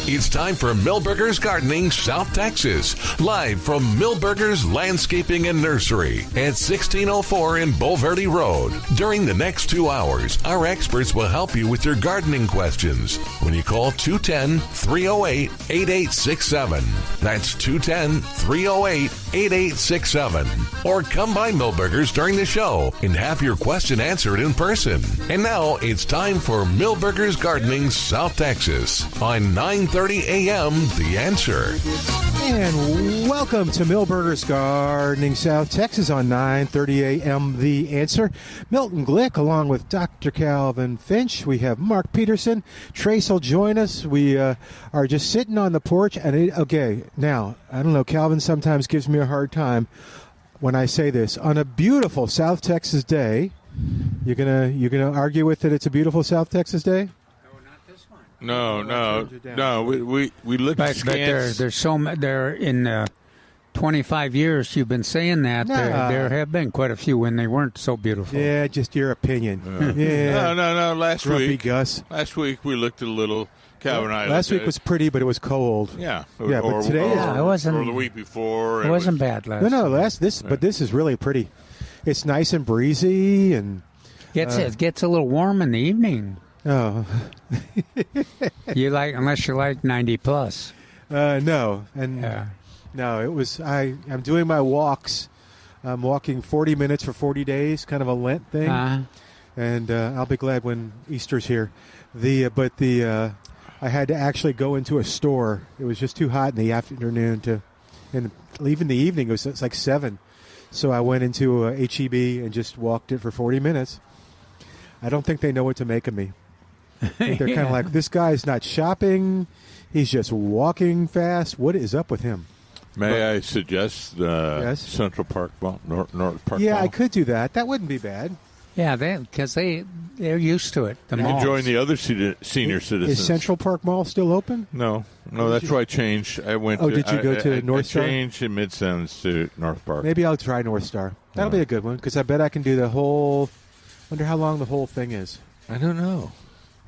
It's time for Milberger's Gardening South Texas, live from Milberger's Landscaping and Nursery at 1604 in Bulverde Road. During the next 2 hours, our experts will help you with your gardening questions when you call 210-308-8867. That's 210-308-8867. Or come by Milberger's during the show and have your question answered in person. And now it's time for Milberger's Gardening South Texas on 9:30 a.m. The Answer. And welcome to Milberger's Gardening South Texas on 9:30 a.m. The Answer. Milton Glueck along with Dr. Calvin Finch. We have Mark Peterson. Trace will join us. We are just sitting on the porch. And okay, now, I don't know, Calvin sometimes gives me a hard time when I say this. On a beautiful South Texas day, you're gonna argue with that it's a beautiful South Texas day? No. We looked at scans. They're in 25 years you've been saying that. There have been quite a few when they weren't so beautiful. Yeah, just your opinion. Yeah. No. Last week we looked at a little. Calvin and I. Last week was pretty, but it was cold. Yeah. But today it wasn't. Or the week before. It wasn't bad last. But this is really pretty. It's nice and breezy and. It gets a little warm in the evening. Oh, unless you like 90 plus. No, it was. I'm doing my walks. I'm walking 40 minutes for 40 days, kind of a Lent thing, and I'll be glad when Easter's here. I had to actually go into a store. It was just too hot in the afternoon and even the evening it's like 7. So I went into H-E-B and just walked it for 40 minutes. I don't think they know what to make of me. I think they're kind of like, this guy's not shopping. He's just walking fast. What is up with him? May I suggest Central Park Mall, North Park Mall? Yeah, I could do that. That wouldn't be bad. Yeah, because they're used to it. The malls. Join the other senior citizens. Is Central Park Mall still open? No, that's why I changed. I went. Did you go to North Star? I changed in Mid-Sounds to North Park. Maybe I'll try North Star. That'll be a good one because I bet I can do the whole. Wonder how long the whole thing is. I don't know.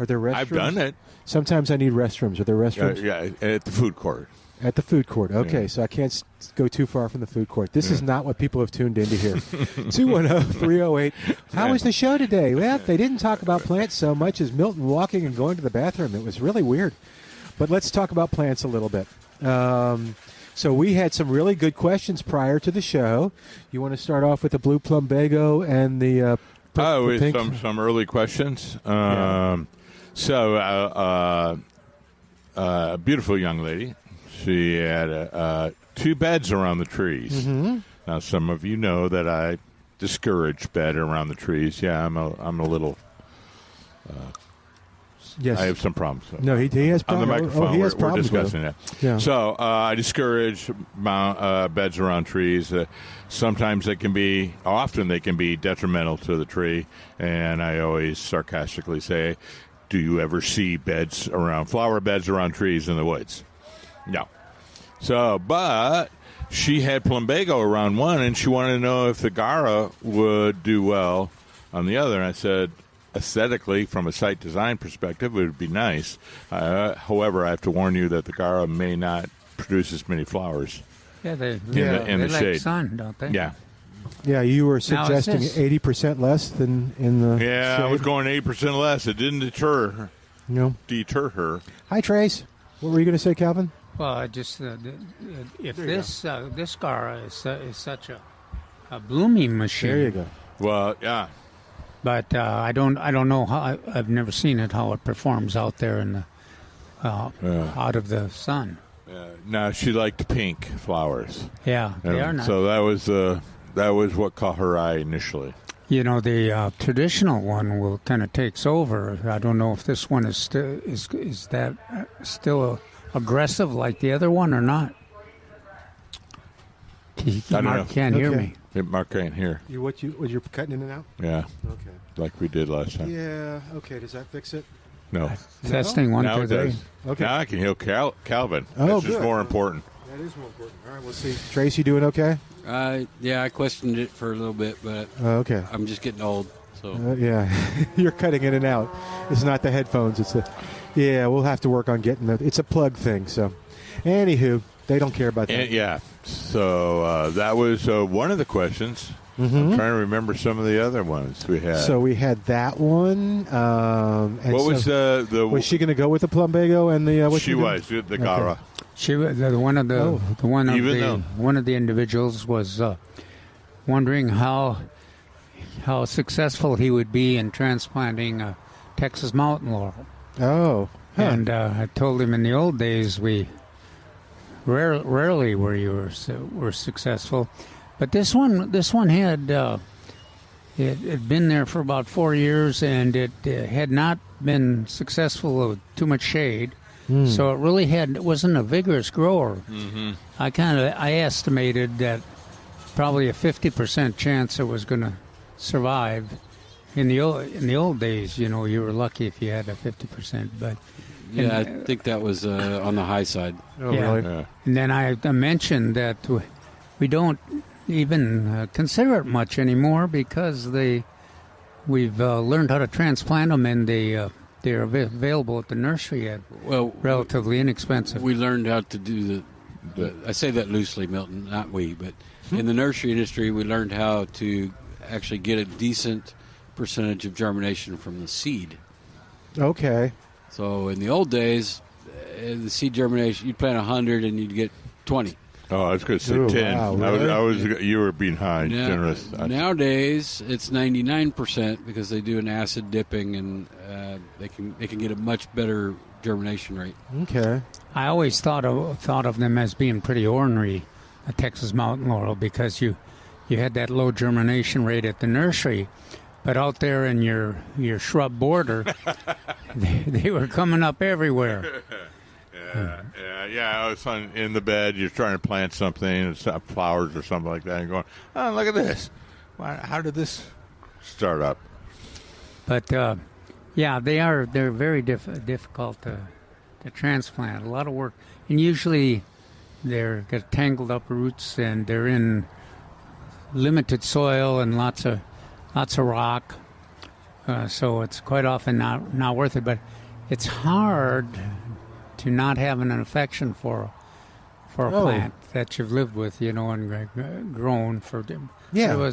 Are there restrooms? I've done it. Sometimes I need restrooms. Are there restrooms? Yeah, at the food court. At the food court. Okay, so I can't go too far from the food court. This is not what people have tuned in to hear. 210-308. How was the show today? Well, they didn't talk about plants so much as Milton walking and going to the bathroom. It was really weird. But let's talk about plants a little bit. So we had some really good questions prior to the show. You want to start off with the blue plumbago and the with some early questions. A beautiful young lady. She had 2 beds around the trees. Mm-hmm. Now, some of you know that I discourage bed around the trees. Yeah, I'm a little. Yes, I have some problems. No, he has problems. On the microphone, he has we're problems discussing that. Yeah. So I discourage beds around trees. Sometimes often they can be detrimental to the tree, and I always sarcastically say, "Do you ever see flower beds around trees in the woods?" No. So, but she had plumbago around one, and she wanted to know if the Gara would do well on the other. And I said, aesthetically, from a site design perspective, it would be nice. However, I have to warn you that the Gara may not produce as many flowers. Yeah, they like shade. Sun, don't they? Yeah. Yeah, you were suggesting 80% less than in the shade. I was going 8% less. It didn't deter her. No. Deter her. Hi, Trace. What were you going to say, Calvin? Well, I just if this Gara is such a blooming machine. There you go. Well, yeah. But I don't know how. I've never seen it how it performs out there in the out of the sun. No, she liked pink flowers. Yeah, they are nice. So that was what caught her eye initially. You know, the traditional one will kind of takes over. I don't know if this one is still aggressive like the other one or not. Mark can't hear me. Mark can't hear. You're cutting in and out? Yeah. Okay. Like we did last time. Yeah. Okay. Does that fix it? No. Testing 1, 2, 3. Okay. Now I can hear Calvin. Oh, That's just more important. That is more important. All right. We'll see. Trace, you doing okay? Yeah, I questioned it for a little bit, but okay. I'm just getting old. So yeah, you're cutting in and out. It's not the headphones. It's the. Yeah, we'll have to work on getting it's a plug thing. So, anywho, they don't care about that. And, yeah. So that was one of the questions. Mm-hmm. I'm trying to remember some of the other ones we had. So we had that one. And what was the? Was she going to go with the plumbago and the? She was the Gara. Okay. She was one of the individuals was wondering how successful he would be in transplanting a Texas mountain laurel. Oh, huh. And I told him in the old days we rarely were successful, but this one had it had been there for about 4 years, and it had not been successful with too much shade. So it wasn't a vigorous grower. Mm-hmm. I estimated that probably a 50% chance it was going to survive. In the old days, you were lucky if you had a 50%. But I think that was on the high side. Oh, yeah. Really? Yeah. And then I mentioned that we don't even consider it much anymore because we've learned how to transplant them, and they're available at the nursery at relatively inexpensive. We learned how to do I say that loosely, Milton, not we, but in the nursery industry, we learned how to actually get a decent percentage of germination from the seed. Okay. So in the old days, the seed germination, you'd plant 100 and you'd get 20. Oh, I was going to say 10. Wow, really? You were being high, generous. Nowadays, it's 99% because they do an acid dipping, and they can get a much better germination rate. Okay. I always thought of them as being pretty ornery, a Texas mountain laurel, because you had that low germination rate at the nursery, but out there in your shrub border, they were coming up everywhere. Yeah. It was fun in the bed. You're trying to plant something, flowers or something like that, and going, oh, look at this. How did this start up? But they're very difficult to transplant. A lot of work, and usually they're got tangled up roots, and they're in limited soil and lots of rock. So it's quite often not worth it. But it's hard to not have an affection for a plant that you've lived with, and grown for them. Yeah.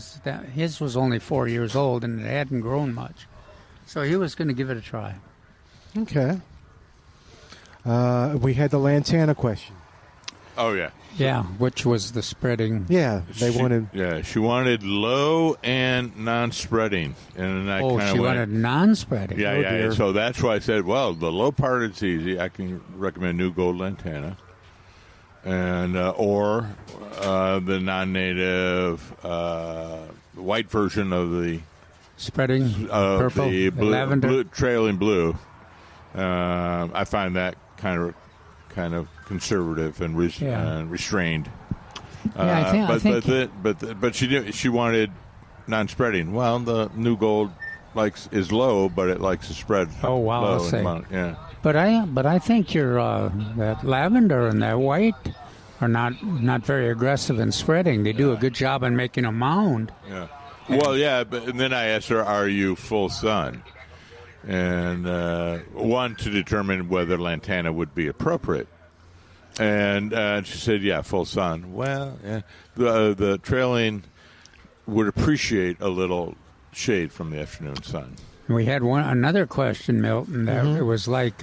His was only 4 years old, and it hadn't grown much. So he was going to give it a try. Okay. We had the lantana question. Oh, yeah. Yeah, which was the spreading. Yeah, she wanted low and non-spreading. And I wanted non-spreading. Yeah. So that's why I said, well, the low part is easy. I can recommend New Gold Lantana, and or the non-native white version of the spreading purple, the lavender, trailing blue. I find that kind of conservative and restrained. But she wanted non-spreading. Well, the New Gold is low, but it likes to spread. Oh wow! Low I'll say. Yeah. But I think your that lavender and that white are not very aggressive in spreading. They do a good job in making a mound. Yeah. Well, yeah, and then I asked her, "Are you full sun?" And one, to determine whether lantana would be appropriate. And she said, yeah, full sun. Well, yeah, the trailing would appreciate a little shade from the afternoon sun. We had another question, Milton, that it was like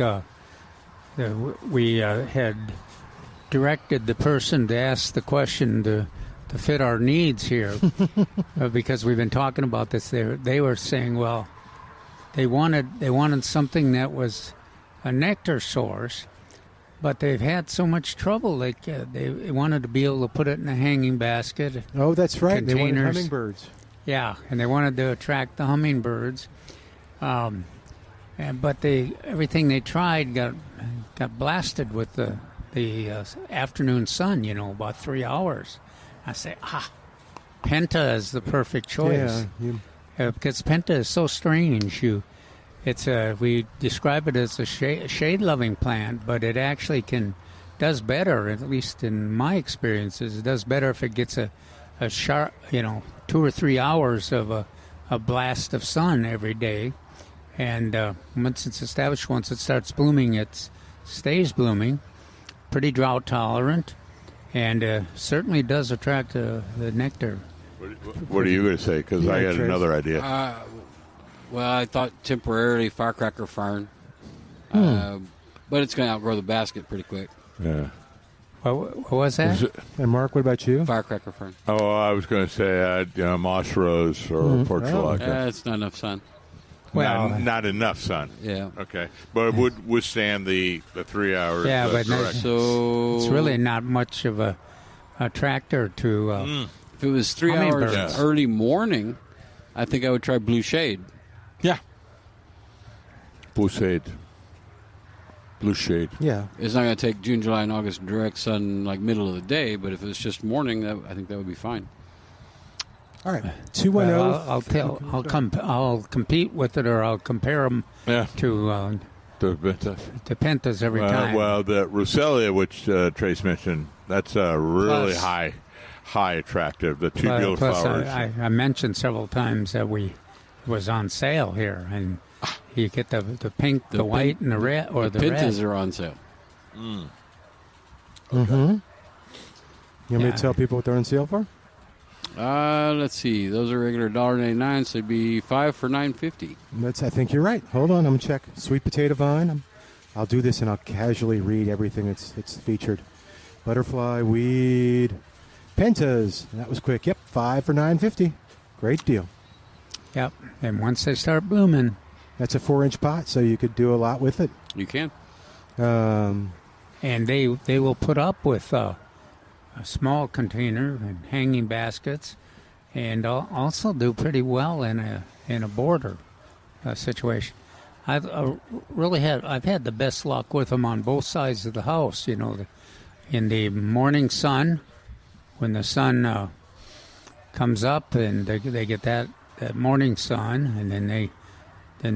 we had directed the person to ask the question to fit our needs here because we've been talking about this. They were saying, well, they wanted something that was a nectar source, but they've had so much trouble. They wanted to be able to put it in a hanging basket. Oh, that's right. Containers. They wanted hummingbirds. Yeah, and they wanted to attract the hummingbirds. But everything they tried got blasted with the afternoon sun. About 3 hours. I say, Penta is the perfect choice. Yeah. Because Penta is so strange. We describe it as a shade-loving plant, but it actually does better. At least in my experiences, it does better if it gets a sharp, 2 or 3 hours of a blast of sun every day. And once it's established, once it starts blooming, it stays blooming, pretty drought tolerant, and certainly does attract the nectar. What are you going to say? Because I had another idea. Well, I thought temporarily firecracker fern, but it's going to outgrow the basket pretty quick. Yeah. What was that? And Mark, what about you? Firecracker fern. Oh, I was going to say moss rose or portulaca. It's not enough sun. Well, not enough sun. Yeah. Okay, but it would withstand the 3 hours. Yeah, but so it's really not much of a attractor to. If it was 3 hours early morning, I think I would try blue shade. Yeah. Blue shade. Blue shade. Yeah. It's not going to take June, July, and August direct sun like middle of the day, but if it's just morning, I think that would be fine. All right. 210. I'll compete with it, or I'll compare them to the pentas. The pentas every time. Well, the Rousselia, which Trace mentioned, that's a really high attractive. The tubular flowers. I mentioned several times that was on sale here, and you get the pink, the white, and the red, or the red. Pentas are on sale. Okay. You want me to tell people what they're on sale for? Let's see. Those are regular $1.99, so they'd be 5 for $9.50. I think you're right. Hold on, I'm going to check. Sweet potato vine. I'll do this, and I'll casually read everything that's featured. Butterfly, weed, pentas. That was quick. Yep, 5 for $9.50. Great deal. Yep, and once they start blooming. That's a 4-inch pot, so you could do a lot with it. You can. And they will put up with a small container and hanging baskets, and also do pretty well in a border situation. I've had the best luck with them on both sides of the house. You know, in the morning sun, when the sun comes up, and they get that morning sun, and then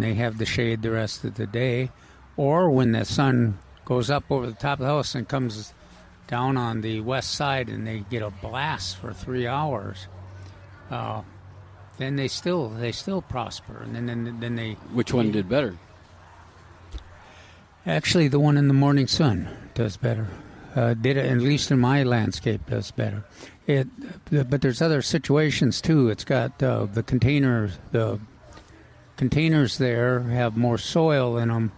they have the shade the rest of the day, or when the sun goes up over the top of the house and comes down on the west side, and they get a blast for 3 hours. Then they still prosper, and then they. Which one did better? Actually, the one in the morning sun does better. Did it, at least in my landscape, does better. But there's other situations too. It's got the containers. The containers there have more soil in them.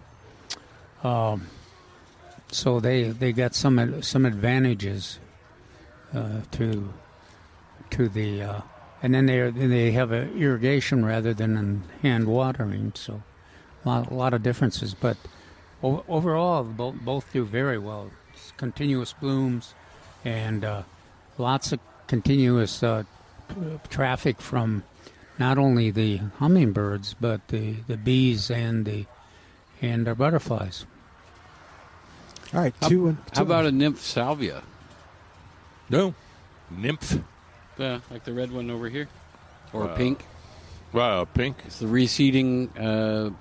So they got some advantages to the and then they have a irrigation rather than hand watering, so a lot of differences. But overall, both do very well. It's continuous blooms and lots of continuous traffic from not only the hummingbirds but the bees and our butterflies. All right, how about a nymph salvia? No. Nymph? Yeah, like the red one over here. Or pink. Well, pink. It's the reseeding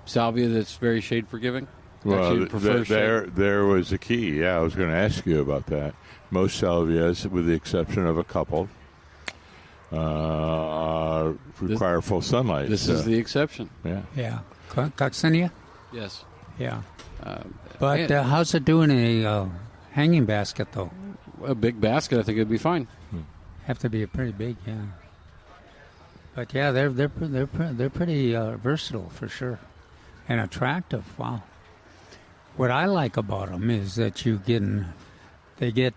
salvia that's very shade forgiving. Well, there was a key. Yeah, I was going to ask you about that. Most salvias, with the exception of a couple, require full sunlight. This is the exception. Yeah. Yeah. Coccinia? Yes. Yeah. But how's it doing in a hanging basket, though? A big basket, I think it'd be fine. Have to be a pretty big, yeah. But yeah, they're pretty versatile for sure, and attractive. Wow. What I like about them is that they get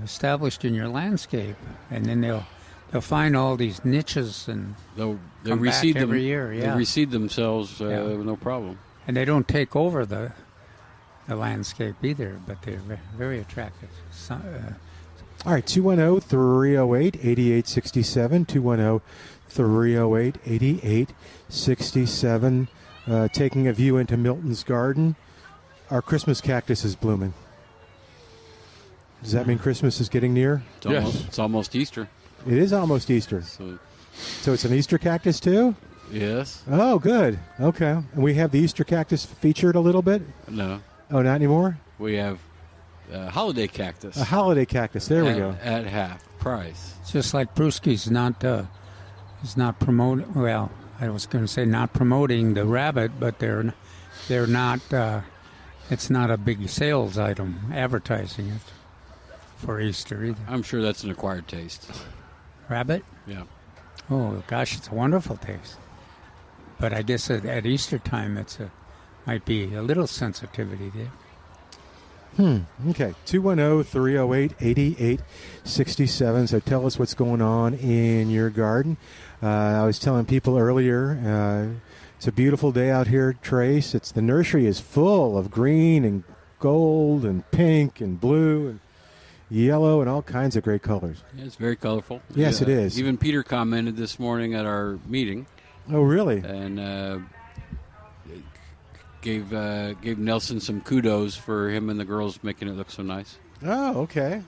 established in your landscape, and then they'll find all these niches and they'll come reseed back every year. Yeah. They reseed themselves, no problem. And they don't take over the landscape either, but they're very attractive. All right, 210-308-8867, 210-308-8867. Taking a view into Milton's garden. Our Christmas cactus is blooming. Does that mean Christmas is getting near? It's almost Easter. It is almost Easter. So it's an Easter cactus too? Yes. Oh, good. Okay. And we have the Easter cactus featured a little bit? No. Oh, not anymore? We have a holiday cactus. A holiday cactus. There we go. At half price. It's just like Brewski's is not promoted. Well, I was going to say not promoting the rabbit, but they're not. It's not a big sales item advertising it for Easter either. I'm sure that's an acquired taste. Rabbit? Yeah. Oh gosh, it's a wonderful taste. But I guess at Easter time, might be a little sensitivity there. Okay, 210-308-8867. So tell us what's going on in your garden. I was telling people earlier, it's a beautiful day out here, Trace. The nursery is full of green and gold and pink and blue and yellow and all kinds of great colors. Yeah, it's very colorful. Yes, it is. Even Peter commented this morning at our meeting. Oh, really? And gave Nelson some kudos for him and the girls making it look so nice. Oh, okay.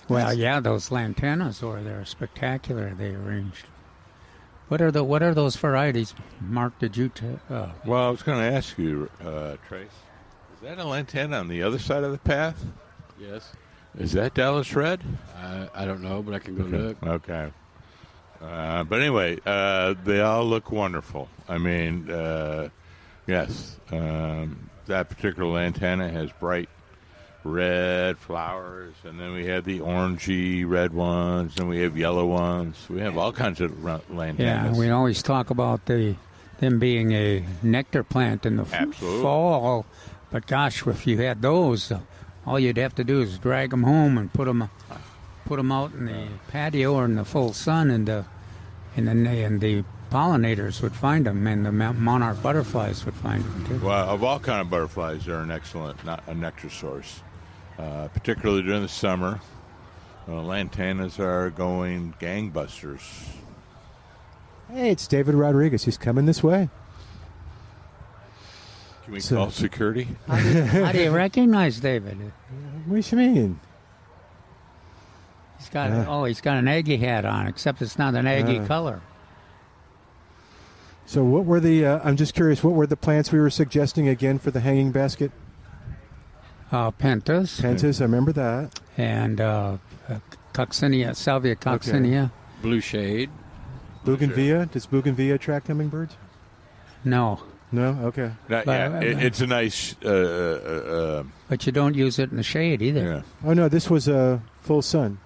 Well, yeah, those lantanas over there are spectacular. They arranged. What are those varieties? Mark, did you? Well, I was going to ask you, Trace. Is that a lantana on the other side of the path? Yes. Is that Dallas Red? I don't know, but I can go look. Okay. But anyway, they all look wonderful. I mean, yes, that particular lantana has bright red flowers, and then we have the orangey red ones, and we have yellow ones. We have all kinds of lantanas. Yeah, we always talk about them being a nectar plant in the fall. But gosh, if you had those, all you'd have to do is drag them home and put them out in the patio or in the full sun, and the pollinators would find them, and the monarch butterflies would find them too. Well, of all kind of butterflies, they're an excellent a nectar source, particularly during the summer. Lantanas are going gangbusters. Hey, it's David Rodriguez. He's coming this way. Can we call security? How do you recognize David? What do you mean? He's got an Aggie hat on, except it's not an Aggie color. So what were I'm just curious, what were the plants we were suggesting again for the hanging basket? Pentas. Pentas, I remember that. And coccinea, Salvia coccinea. Okay. Blue shade. Bougainvillea. Does bougainvillea attract hummingbirds? No. No? Okay. It's a nice... but you don't use it in the shade either. Yeah. Oh, no, this was full sun.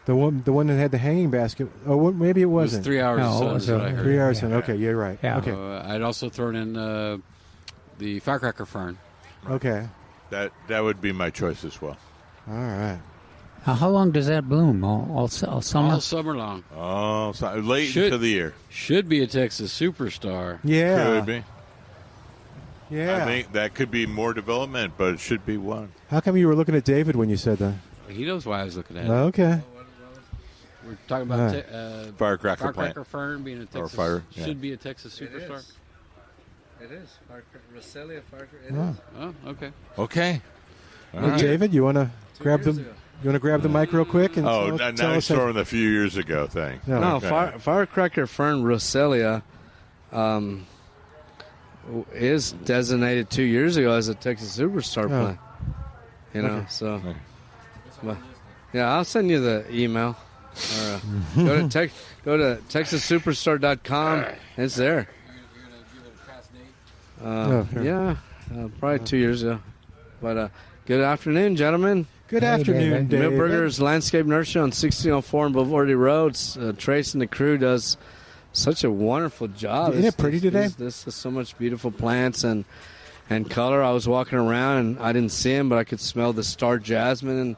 The one that had the hanging basket. Oh, maybe it wasn't. It was 3 hours No, sun. it was Is what I heard. 3 hours sun. Okay, you're right. Yeah. Okay. I'd also thrown in the firecracker fern. Okay. That would be my choice as well. All right. How long does that bloom? All summer? All summer long. Oh, so late into the year. Should be a Texas superstar. Yeah. Could be. Yeah. I think that could be more development, but it should be one. How come you were looking at David when you said that? He knows why I was looking at it. Okay. We're talking about Firecracker fern being a Texas should be a Texas superstar. It is. Roselia firecracker. It is. Oh, okay. Okay. Well, David, you want to grab the mic real quick? And now tell he's us throwing the few years ago thing. No, Okay. firecracker fern Roselia is designated 2 years ago as a Texas superstar plant. You know, so. Well, yeah, I'll send you the email. Or, go to TexasSuperstar.com. It's there. Yeah, probably 2 years ago. But good afternoon, gentlemen. Good afternoon, David. Milberger's Landscape Nursery on 1604 and Boulevardy Roads. Trace and the crew does such a wonderful job. Isn't it pretty today? This is so much beautiful plants and color. I was walking around and I didn't see them, but I could smell the star jasmine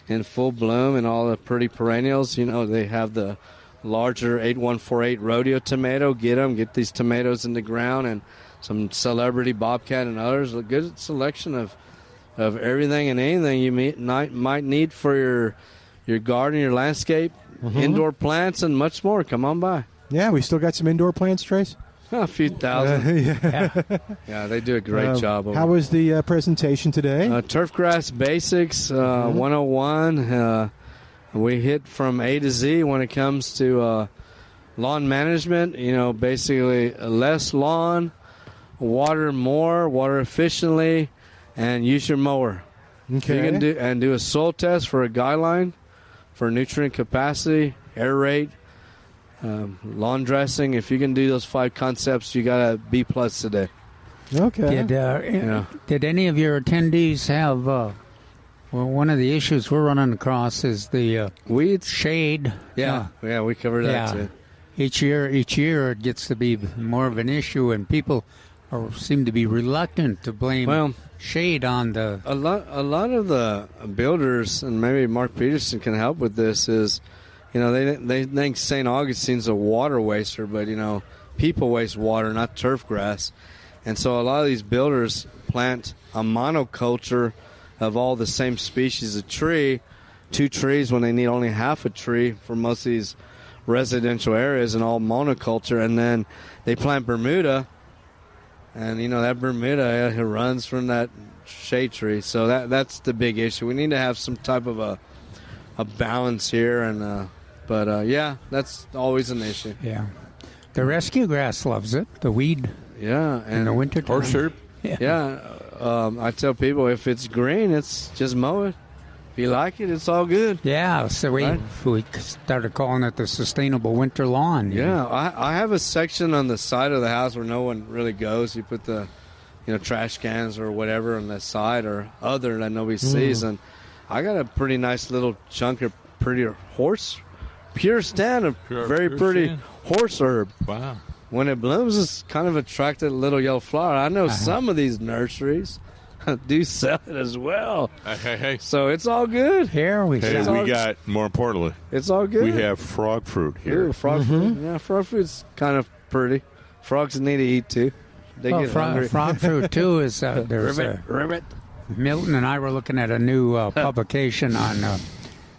in full bloom and all the pretty perennials. You know, they have the larger 8148 rodeo tomato. Get these tomatoes in the ground, and some celebrity bobcat and others. A good selection of everything and anything you might need for your garden, your landscape, indoor plants, and much more. Come on by. Yeah, we still got some indoor plants, Trace? A few thousand. Yeah, they do a great job. How was the presentation today? Turfgrass Basics 101. We hit from A to Z when it comes to lawn management. You know, basically less lawn, water more, water efficiently, and use your mower. Okay. You can do a soil test for a guideline for nutrient capacity, air rate, lawn dressing. If you can do those 5 concepts, you got a B+ today. Okay. Did any of your attendees have? Well, one of the issues we're running across is the weeds, shade. Yeah, we covered that too. Each year it gets to be more of an issue, and people seem to be reluctant to blame shade on the. A lot of the builders, and maybe Mark Peterson can help with this, is, they think St. Augustine's a water waster, but people waste water, not turf grass, and so a lot of these builders plant a monoculture of all the same species of tree, 2 trees when they need only half a tree for most of these residential areas, and all monoculture, and then they plant Bermuda, and that Bermuda it runs from that shade tree. So that's the big issue. We need to have some type of a balance here, and that's always an issue. Yeah, the rescue grass loves it. The weed. Yeah, in the winter. Horseherb. Yeah. I tell people, if it's green, it's just mow it. If you like it, it's all good. Yeah, so we started calling it the sustainable winter lawn. Yeah, I have a section on the side of the house where no one really goes. You put the, trash cans or whatever on the side or other that nobody sees. And I got a pretty nice little chunk of pure stand of very pretty horse herb. Wow. When it blooms, it's kind of attracted a little yellow flower. I know some of these nurseries do sell it as well. Hey. So it's all good. Here we got, more importantly, it's all good. We have frog fruit here. Ooh, frog fruit. Yeah, frog fruit's kind of pretty. Frogs need to eat too. They get hungry. Frog fruit too is there's ribbit. Milton and I were looking at a new publication on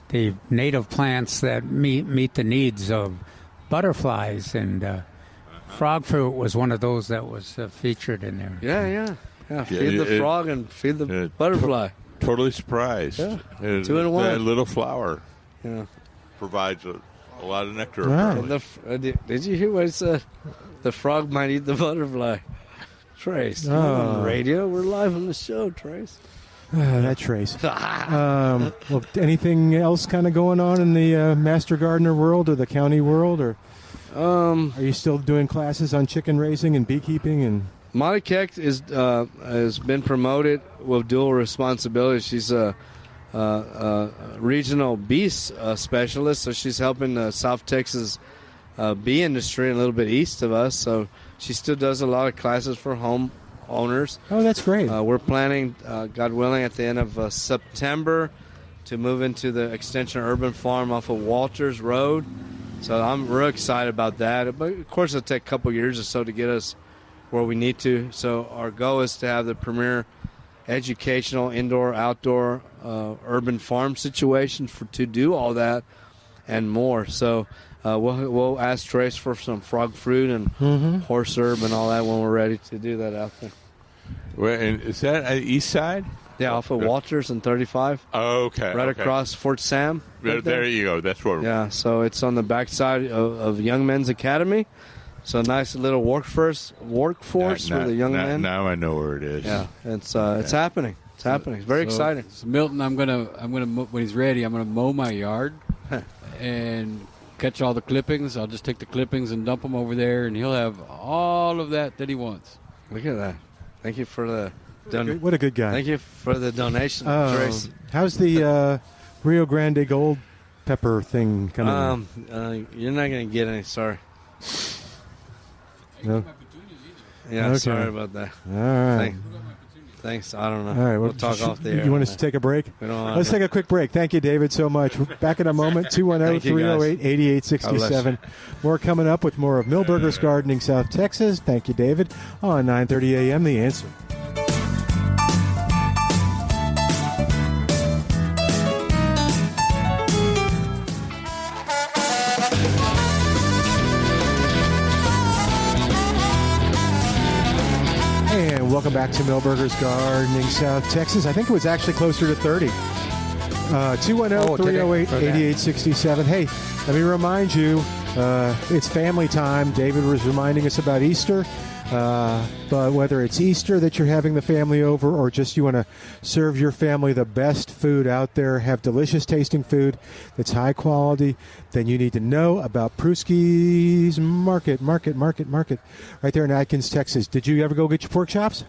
the native plants that meet the needs of butterflies, and frog fruit was one of those that was featured in there. Yeah. Feed the frog and feed the butterfly. Totally surprised. Yeah. 2 in 1. That little flower provides a lot of nectar. Wow. Did you hear what he said? The frog might eat the butterfly. Trace, on the radio. We're live on the show, Trace. That Trace. Well, anything else kind of going on in the master gardener world or the county world, or are you still doing classes on chicken raising and beekeeping and? Molly Keck has been promoted with dual responsibility. She's a regional bee specialist, so she's helping the South Texas bee industry a little bit east of us. So she still does a lot of classes for home owners. Oh, that's great. We're planning, God willing, at the end of September to move into the Extension Urban Farm off of Walters Road. So I'm real excited about that. But, of course, it'll take a couple years or so to get us where we need to. So our goal is to have the premier educational indoor-outdoor urban farm situation to do all that and more. So we'll ask Trace for some frog fruit and horse herb and all that when we're ready to do that out there. Well, and is that east side? Yeah, off of Walters and 35. Oh, okay. Right across Fort Sam. Right there you go. That's what. Yeah, so it's on the backside of Young Men's Academy. So nice little workforce for the young men. Now I know where it is. Yeah, it's happening. It's happening. It's very exciting. So Milton, I'm gonna when he's ready, I'm gonna mow my yard and catch all the clippings. I'll just take the clippings and dump them over there, and he'll have all of that he wants. Look at that. Thank you for the what a good guy. Thank you for the donation, Trace. How's the Rio Grande gold pepper thing coming? You're not gonna get any. Sorry. No. Yeah, okay. Sorry about that. All right. Thanks. I don't know. All right, we'll talk off the air. You want us to take a break? Let's take a quick break. Thank you, David, so much. Back in a moment, 210-308-8867. More coming up with more of Milberger's Gardening South Texas. Thank you, David. On 9:30 a.m., The Answer. And welcome back to Milberger's Gardening South Texas. I think it was actually closer to 30. 210-308-8867. Hey, let me remind you, it's family time. David was reminding us about Easter. But whether it's Easter that you're having the family over or just you want to serve your family the best food out there, have delicious tasting food that's high quality, then you need to know about Pruski's Market. Right there in Atkins, Texas. Did you ever go get your pork chops?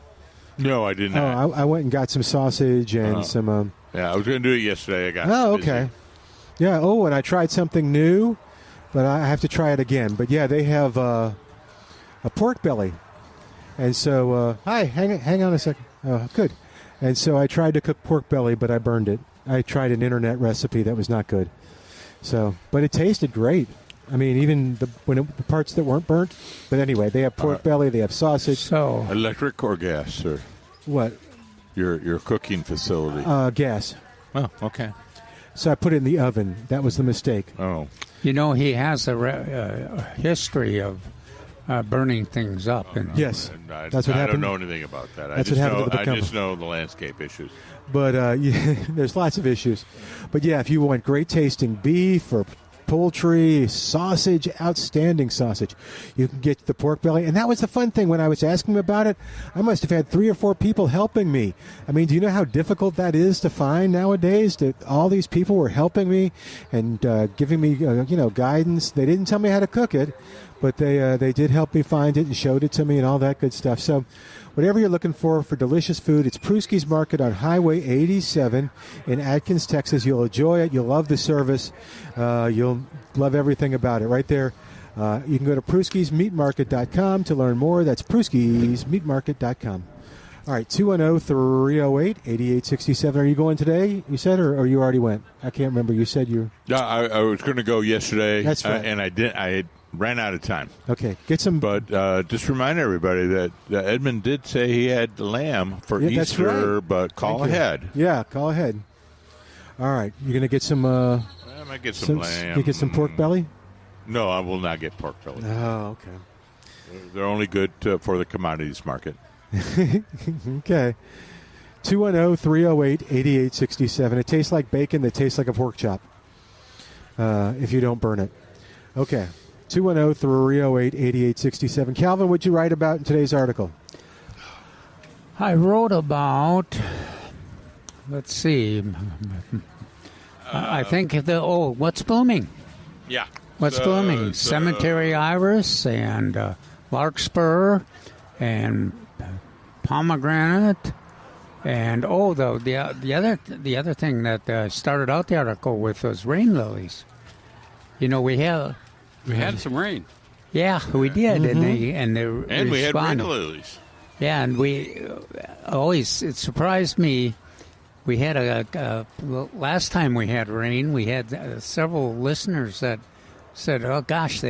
No, I did not. Oh, I went and got some sausage and some... yeah, I was going to do it yesterday. I got okay. busy. Yeah, and I tried something new, but I have to try it again. But, yeah, they have a pork belly. And so, hi, hang on a second. Oh, good. And so I tried to cook pork belly, but I burned it. I tried an internet recipe that was not good. So, but it tasted great. I mean, even the parts that weren't burnt. But anyway, they have pork belly, they have sausage. So electric or gas, sir? What? Your cooking facility. Gas. Oh, okay. So I put it in the oven. That was the mistake. Oh. You know, he has a history of burning things up. And yes, and that's what happened. I don't know anything about that. That's what happened to the I just know the landscape issues. But there's lots of issues. But yeah, if you want great tasting beef or poultry, sausage, outstanding sausage, you can get the pork belly. And that was the fun thing when I was asking him about it. I must have had 3 or 4 people helping me. I mean, do you know how difficult that is to find nowadays? That all these people were helping me and giving me guidance. They didn't tell me how to cook it, but they did help me find it and showed it to me and all that good stuff. So whatever you're looking for delicious food, it's Pruski's Market on Highway 87 in Atkins, Texas. You'll enjoy it. You'll love the service. You'll love everything about it right there. You can go to Pruski'sMeatMarket.com to learn more. That's Pruski'sMeatMarket.com. All right, 210-308-8867. Are you going today, you said, or you already went? I can't remember. You said you... No, I was going to go yesterday. That's right. And I ran out of time. Okay, get some... But just remind everybody that Edmund did say he had lamb for Easter, that's right. but call ahead. Yeah, call ahead. All right, you're going to get some... I might get some lamb. You get some pork belly? No, I will not get pork belly. Oh, okay. They're only good for the commodities market. Okay. 210-308-8867. It tastes like bacon that tastes like a pork chop if you don't burn it. Okay. 210-308-8867. Calvin, what'd you write about in today's article? I wrote about, let's see, I think what's blooming? Yeah. What's blooming? Cemetery iris and larkspur and pomegranate and the other thing that started out the article with was rain lilies. You know, we had some rain. Yeah, we did, Mm-hmm. and they we had rain responded. lilies. Yeah, and it surprised me. We had last time we had rain, we had several listeners that said, "Oh gosh,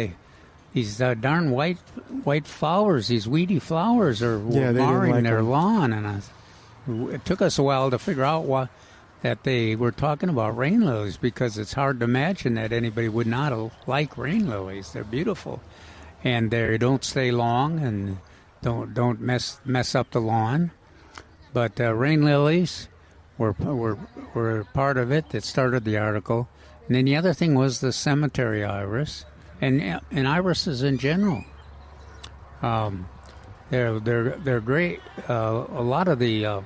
these darn white flowers, these weedy flowers, are marring their lawn." And it took us a while to figure out that they were talking about rain lilies, because it's hard to imagine that anybody would not like rain lilies. They're beautiful, and they don't stay long and don't mess up the lawn. But rain lilies were part of it that started the article. And then the other thing was the cemetery iris, and irises in general. They're great. A lot of the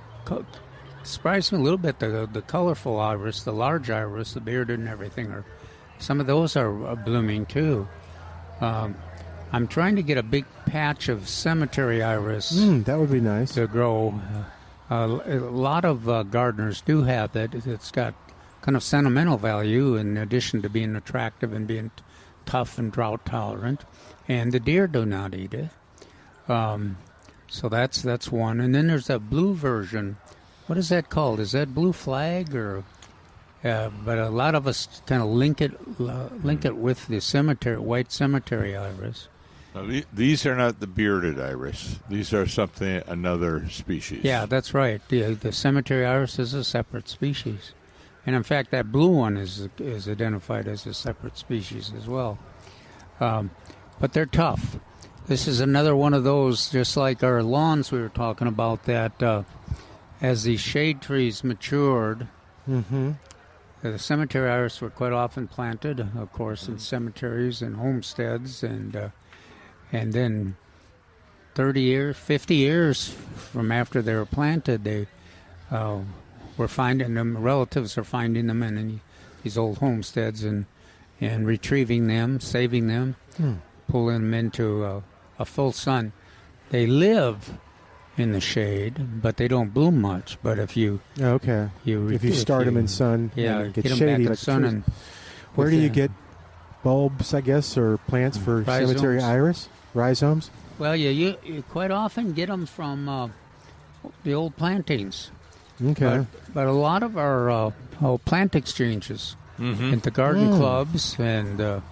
surprised me a little bit. The colorful iris, the large iris, the bearded and everything, some of those are blooming too. I'm trying to get a big patch of cemetery iris. That would be nice to grow. A lot of gardeners do have that. It's got kind of sentimental value in addition to being attractive and being tough and drought tolerant. And the deer do not eat it. So that's one. And then there's a blue version. What is that called? Is that blue flag or? But a lot of us kind of link it with the white cemetery iris. Now, these are not the bearded iris. These are another species. Yeah, that's right. The cemetery iris is a separate species, and in fact, that blue one is identified as a separate species as well. But they're tough. This is another one of those, just like our lawns we were talking about, that as the shade trees matured, the cemetery iris were quite often planted, of course, in cemeteries and homesteads, and then 30 years, 50 years from after they were planted, they were finding them. Relatives are finding them in these old homesteads and retrieving them, saving them, pulling them into a full sun. They live in the shade, but they don't bloom much. But if you if you start them in sun, get them shady, back in like sun. And where do you get bulbs, I guess, or plants for cemetery iris? Rhizomes? Well, you quite often get them from the old plantings. Okay. But a lot of our plant exchanges into garden clubs and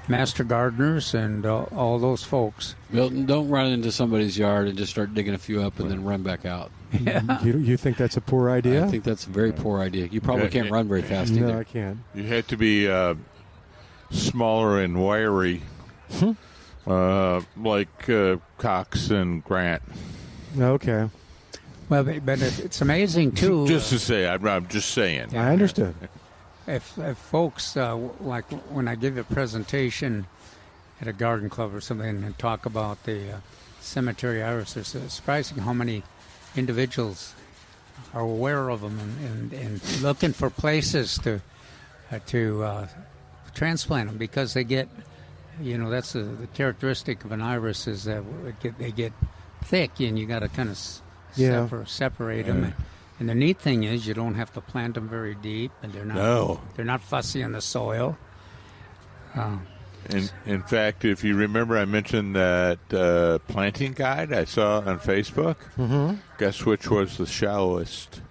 master gardeners and all those folks. Milton, don't run into somebody's yard and just start digging a few up and then run back out. Yeah. You think that's a poor idea? I think that's a very poor idea. You probably can't run very fast either. No, I can't. You have to be smaller and wiry, like Cox and Grant. Okay. Well, but it's amazing, too. Just to say, I'm just saying. I understood. If folks, like when I give a presentation at a garden club or something and talk about the cemetery iris, it's surprising how many individuals are aware of them and looking for places to transplant them, because they get, that's the characteristic of an iris is that they get thick and you got to kind of separate them. And the neat thing is you don't have to plant them very deep, and they're not fussy in the soil. In fact, if you remember, I mentioned that planting guide I saw on Facebook. Mm-hmm. Guess which was the shallowest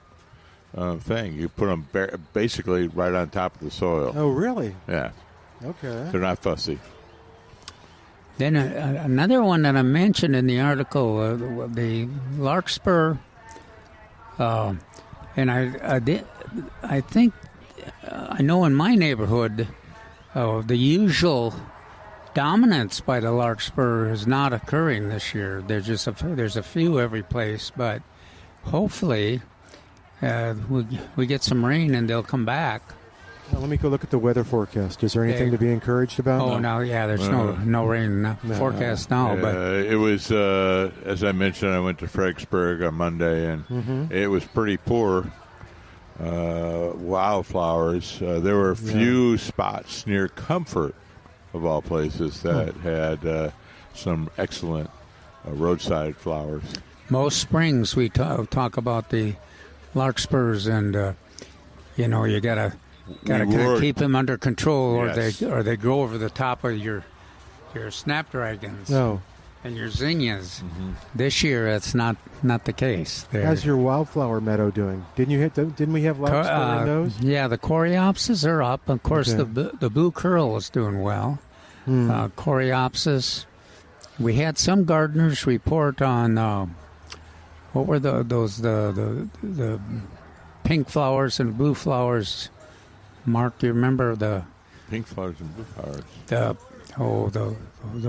thing? You put them basically right on top of the soil. Oh, really? Yeah. Okay. They're not fussy. Then another one that I mentioned in the article, the larkspur. And I think I know in my neighborhood, the usual dominance by the larkspur is not occurring this year. There's a few every place, but hopefully we get some rain and they'll come back. Now, let me go look at the weather forecast. Is there anything to be encouraged about? Oh, no, there's no rain forecast now. But it was, as I mentioned, I went to Fredericksburg on Monday, and it was pretty poor wildflowers. There were a few spots near Comfort, of all places, that had some excellent roadside flowers. Most springs we talk about the larkspurs, and you gotta kind of keep them under control, or they grow over the top of your snapdragons and your zinnias. Mm-hmm. This year, that's not the case. How's your wildflower meadow doing? Didn't we have larkspur in those? Yeah, the coreopsis are up. Of course, the blue curl is doing well. Coreopsis. We had some gardeners report on what were the pink flowers and blue flowers. Mark, do you remember the pink flowers and blue flowers? The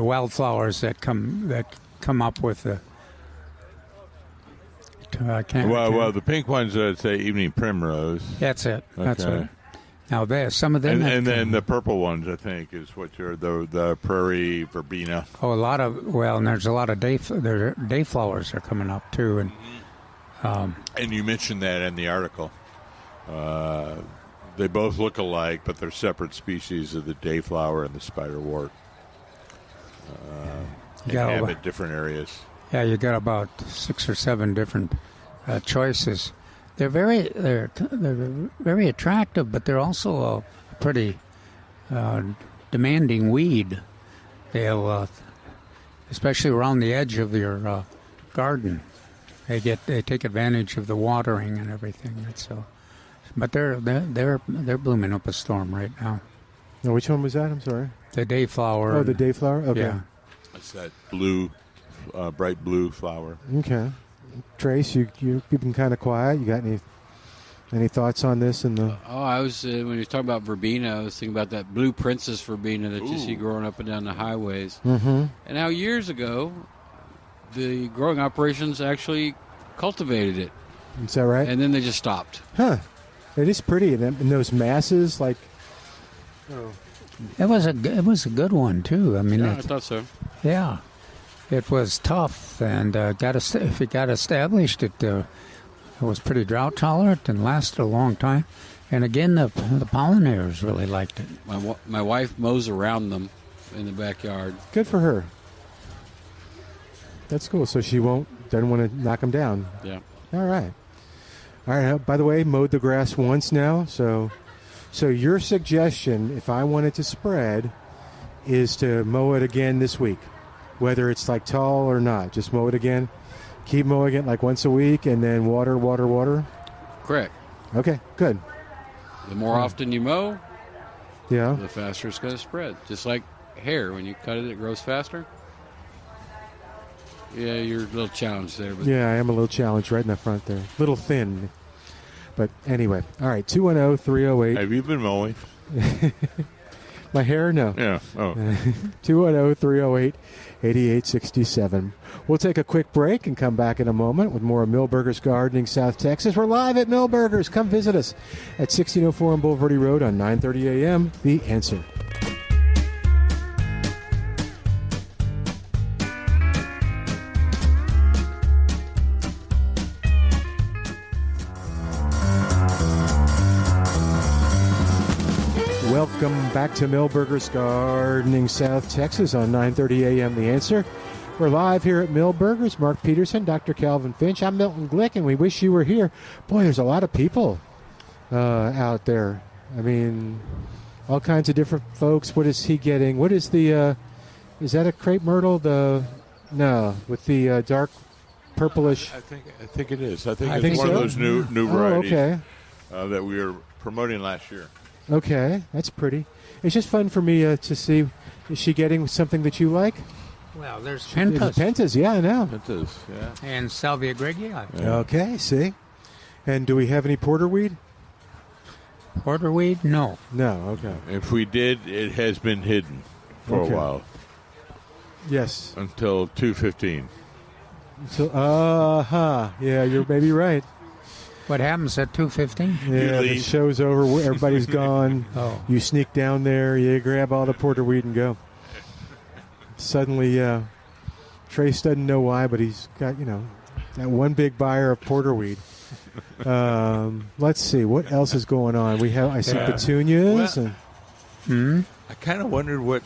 wildflowers that come up with the. I can't. Well, the pink ones I'd say evening primrose. That's it. Okay. That's it. Now some of them, and then the purple ones I think is what you're the prairie verbena. Oh, and there's a lot of day flowers are coming up too, and you mentioned that in the article. They both look alike, but they're separate species of the dayflower and the spiderwort. Inhabit different areas. Yeah, you got about 6 or 7 different choices. They're very attractive, but they're also a pretty demanding weed. They'll, especially around the edge of your garden, they take advantage of the watering and everything. But they're blooming up a storm right now. No, which one was that? I'm sorry. The dayflower. Oh, the dayflower. Okay. Yeah. It's that blue, bright blue flower. Okay. Trace, you've been kind of quiet. You got any thoughts on this? I was when you were talking about verbena, I was thinking about that blue princess verbena that you see growing up and down the highways, and how years ago the growing operations actually cultivated it. Is that right? And then they just stopped. Huh. It is pretty, and those masses, like. Oh. It was a good one too. I mean, I thought so. Yeah, it was tough, and if it got established, it was pretty drought tolerant and lasted a long time. And again, the pollinators really liked it. My wife mows around them in the backyard. Good for her. That's cool. So she doesn't want to knock them down. Yeah. All right. By the way, mowed the grass once now. So your suggestion, if I wanted to spread, is to mow it again this week, whether it's like tall or not. Just mow it again. Keep mowing it like once a week, and then water. Correct. Okay. Good. The more often you mow, yeah, the faster it's going to spread. Just like hair, when you cut it, it grows faster. Yeah, you're a little challenged there. But yeah, I am a little challenged right in the front there. Little thin. But anyway, all right, 210-308. Have you been mowing? My hair? No. Yeah. Oh. 210-308-8867. We'll take a quick break and come back in a moment with more of Milberger's Gardening, South Texas. We're live at Milberger's. Come visit us at 1604 on Boulevardy Road on 9:30 a.m. The Answer. Welcome back to Milberger's Gardening, South Texas on 9:30 a.m. The Answer. We're live here at Milberger's. Mark Peterson, Dr. Calvin Finch. I'm Milton Glueck, and we wish you were here. Boy, there's a lot of people out there. I mean, all kinds of different folks. What is he getting? What is the, is that a crepe myrtle? No, with the dark purplish. I think it is. I think I it's think one so? of those new varieties Okay. That we were promoting last year. Okay, that's pretty. It's just fun for me to see. Is she getting something that you like? Well, there's pentas. Pentas, yeah, I know. It is, yeah. And Salvia gregia. Yeah. Okay, see. And do we have any porterweed? Porterweed? No. No, okay. If we did, it has been hidden for Okay. a while. Yes. Until 2:15. So, yeah, you're maybe right. What happens at 2:15? Yeah, the leave. show's over. Everybody's gone. Oh. You sneak down there. You grab all the porterweed and go. Suddenly, Trace doesn't know why, but he's got, that one big buyer of porterweed. Let's see. What else is going on? I see petunias. Well, and, I kind of wondered what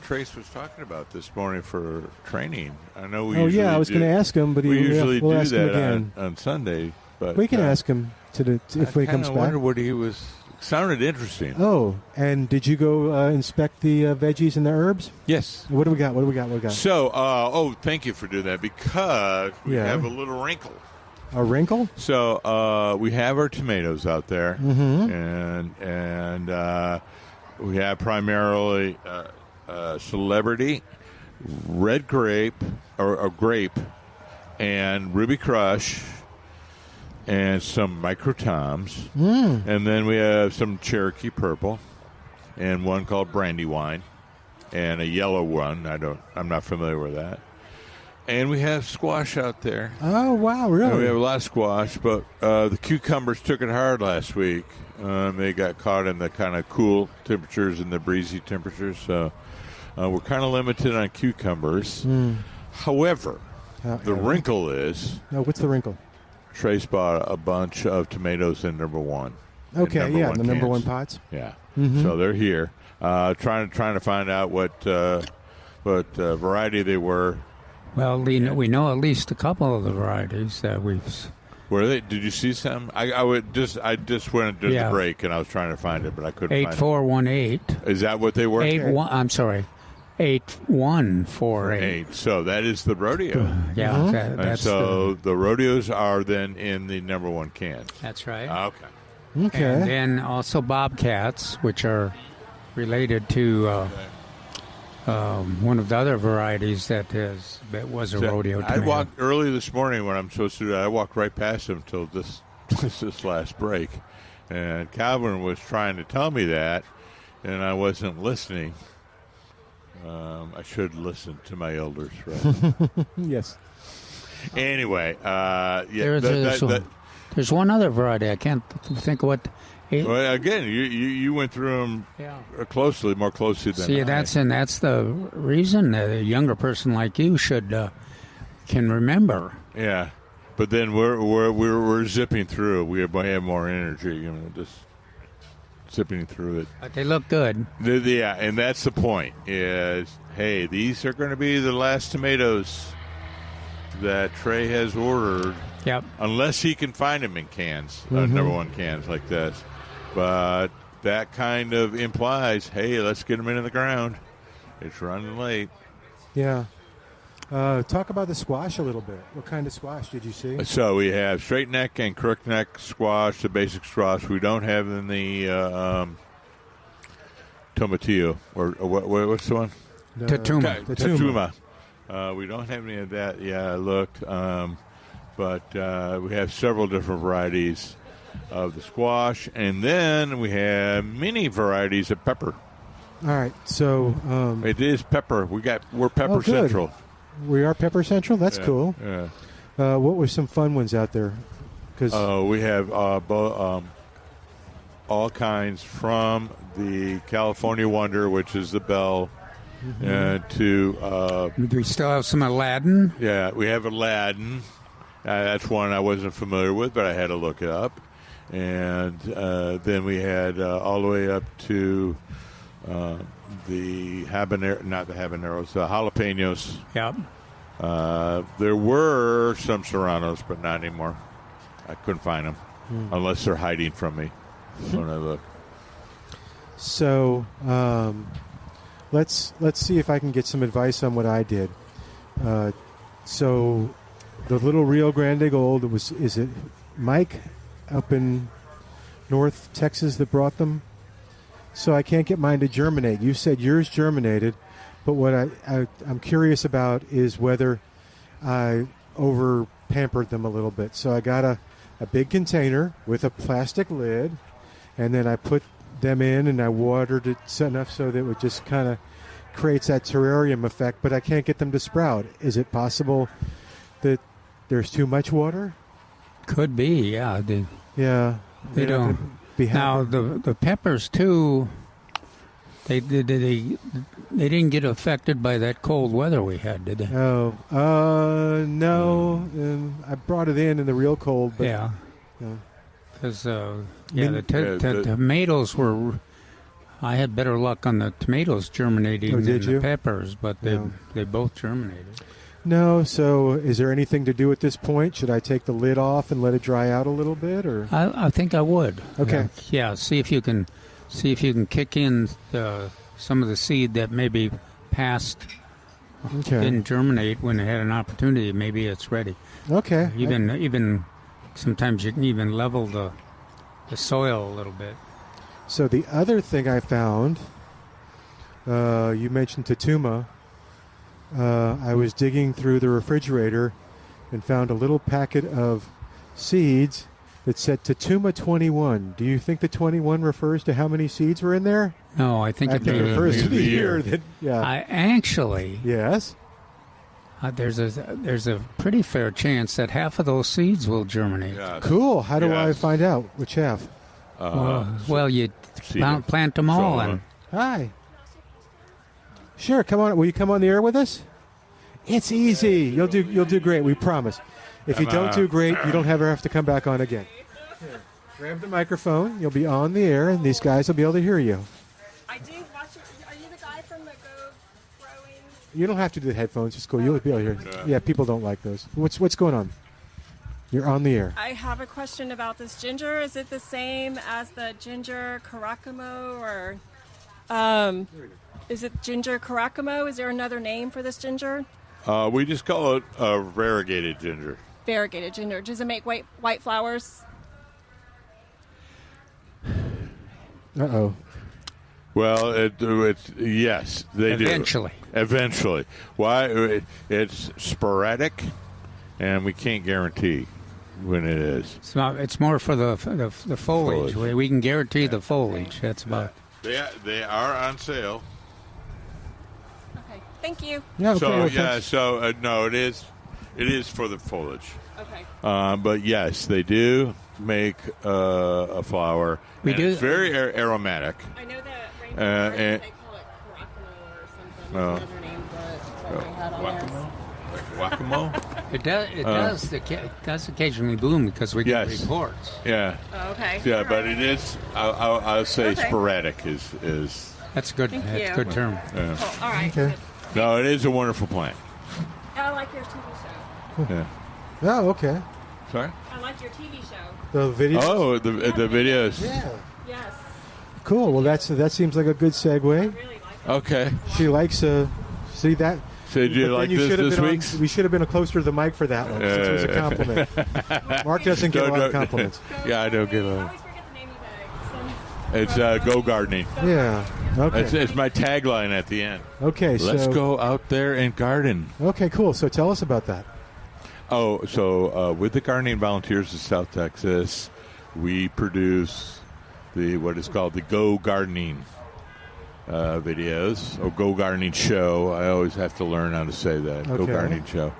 Trace was talking about this morning for training. I know we oh, usually yeah, I was going to ask him, but we usually we'll do ask him that again. on Sunday. But We can ask him if he comes I back. wonder what he was. Sounded interesting. Oh, and did you go inspect the veggies and the herbs? Yes. What do we got? So, thank you for doing that because we Yeah. have a little wrinkle. A wrinkle? So we have our tomatoes out there, Mm-hmm. and we have primarily Celebrity, Red Grape, or Grape, and Ruby Crush, and some Micro Toms, and then we have some Cherokee Purple, and one called Brandywine, and a yellow one. I'm not familiar with that. And we have squash out there. Oh, wow, really? And we have a lot of squash, but the cucumbers took it hard last week. They got caught in the kind of cool temperatures and the breezy temperatures, so we're kind of limited on cucumbers. However, the wrinkle is... No, what's the wrinkle? Trace bought a bunch of tomatoes in number one. Okay, yeah, the number cans. one pots. Yeah, Mm-hmm. so they're here. Trying to find out what variety they were. Well, we know at least a couple of the varieties that we've. Were they? Did you see some? I just went during the break and I was trying to find it, but I couldn't. 8418. Is that what they were? 8148. So that is the rodeo. Yeah, Mm-hmm. that's the rodeos are then in the number one cans. That's right. Okay. Okay. And then also bobcats, which are related to one of the other varieties that was a rodeo tomato. I walked early this morning when I'm supposed to do that. I walked right past him until this last break. And Calvin was trying to tell me that, and I wasn't listening. I should listen to my elders, right? Yes. Anyway, There's one other variety. I can't think of what. Well, again, you went through them more closely than See, I. that's the reason that a younger person like you can remember. Yeah, but then we're zipping through. We have more energy, just zipping through it. But they look good. Yeah, and that's the point. Is hey, these are going to be the last tomatoes that Trey has ordered. Yep. Unless he can find them in cans, number one cans like this. But that kind of implies, hey, let's get them into the ground. It's running late. Yeah. Talk about the squash a little bit. What kind of squash did you see? So we have straight neck and crook neck squash, the basic squash. We don't have in the tomatillo. Or what's the one? Tatuma. We don't have any of that. Yeah, I looked. But we have several different varieties of the squash, and then we have many varieties of pepper. All right, so it is pepper. We're Pepper Central. We are Pepper Central. That's cool. Yeah. What were some fun ones out there? We have all kinds from the California Wonder, which is the bell, to. Do we still have some Aladdin? Yeah, we have Aladdin. That's one I wasn't familiar with, but I had to look it up. And then we had all the way up to the habaneros, the jalapenos. Yep. There were some serranos, but not anymore. I couldn't find them unless they're hiding from me when I look. So let's see if I can get some advice on what I did. So the little Rio Grande Gold, is it Mike up in North Texas that brought them? So I can't get mine to germinate. You said yours germinated, but what I'm curious about is whether I over-pampered them a little bit. So I got a big container with a plastic lid, and then I put them in and I watered it enough so that it just kind of creates that terrarium effect, but I can't get them to sprout. Is it possible that there's too much water? Could be, yeah. They don't. Now the peppers too. They didn't get affected by that cold weather we had, did they? Oh, no. I brought it in the real cold. But, yeah. Because the tomatoes were. I had better luck on the tomatoes germinating than the peppers, but they both germinated. No, so is there anything to do at this point? Should I take the lid off and let it dry out a little bit, or? I think I would. Okay. Yeah. See if you can kick in some of the seed that maybe passed, didn't germinate when it had an opportunity. Maybe it's ready. Okay. Even sometimes you can even level the soil a little bit. So the other thing I found, you mentioned Tatuma. I was digging through the refrigerator and found a little packet of seeds that said Tatuma 21. Do you think the 21 refers to how many seeds were in there? No, I think it refers to the year. Yes. There's a pretty fair chance that half of those seeds will germinate. Yes. Cool. How do I find out which half? You plant them all. And hi. Sure, come on. Will you come on the air with us? It's easy. You'll do great. We promise. If you don't do great, you don't ever have to come back on again. Here, grab the microphone. You'll be on the air, and these guys will be able to hear you. I do watch it. Are you the guy from the Go Growing? You don't have to do the headphones. It's cool. You'll be able to hear. Yeah, people don't like those. What's going on? You're on the air. I have a question about this ginger. Is it the same as the ginger Caracamo, or is it ginger Caracamo? Is there another name for this ginger? We just call it variegated ginger. Variegated ginger. Does it make white flowers? Uh-oh. Well, it's yes, they Eventually. do. Eventually. Why? It's sporadic, and we can't guarantee when it is. It's more for the foliage. We can guarantee the foliage. That's about. They are on sale. Okay. Thank you. Yeah. Okay, no, it is for the foliage. Okay. But yes, they do. make a flower. We do. It's very aromatic. I know that rainbow and- they call it Caracamo or something. That's another name, but that's what I had on there. Guacamole? It does occasionally bloom because we get Yes. reports. Yeah. Oh, okay. Yeah, All but right. it is. I'll say Okay. sporadic is. That's good. Thank That's you. a good term. Yeah. Cool. All right. Okay. No, it is a wonderful plant. I like your TV show. Yeah. Oh, okay. Sorry. I like your TV show. The video. Oh, the videos. Yeah. Yes. Cool. Well, that seems like a good segue. Really like it. Okay. She likes see that. So did you But like then this should have this been on- week's? we should have been closer to the mic for that one. Since it was a compliment. Mark doesn't get a lot of compliments. Yeah, I don't get I a. always forget the name of it. It's go gardening. Yeah. Okay. It's my tagline at the end. Okay. Let's so, go out there and garden. Okay. Cool. So tell us about that. Oh, so with the Gardening Volunteers of South Texas, we produce what is called the Go Gardening videos, or Go Gardening Show. I always have to learn how to say that. Go Okay. Gardening Show.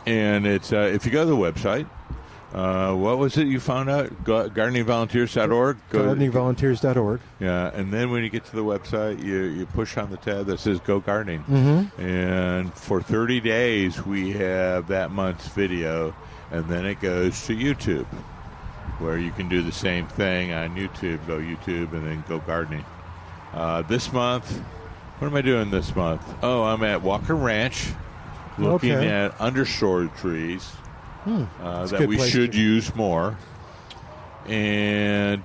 And it's if you go to the website, what was it you found out? GardeningVolunteers.org? GardeningVolunteers.org. Yeah, and then when you get to the website, you push on the tab that says Go Gardening. Mm-hmm. And for 30 days, we have that month's video, and then it goes to YouTube, where you can do the same thing on YouTube. Go YouTube and then Go Gardening. This month, what am I doing this month? Oh, I'm at Walker Ranch, looking Okay. at understory trees a that good we place should to- use more. And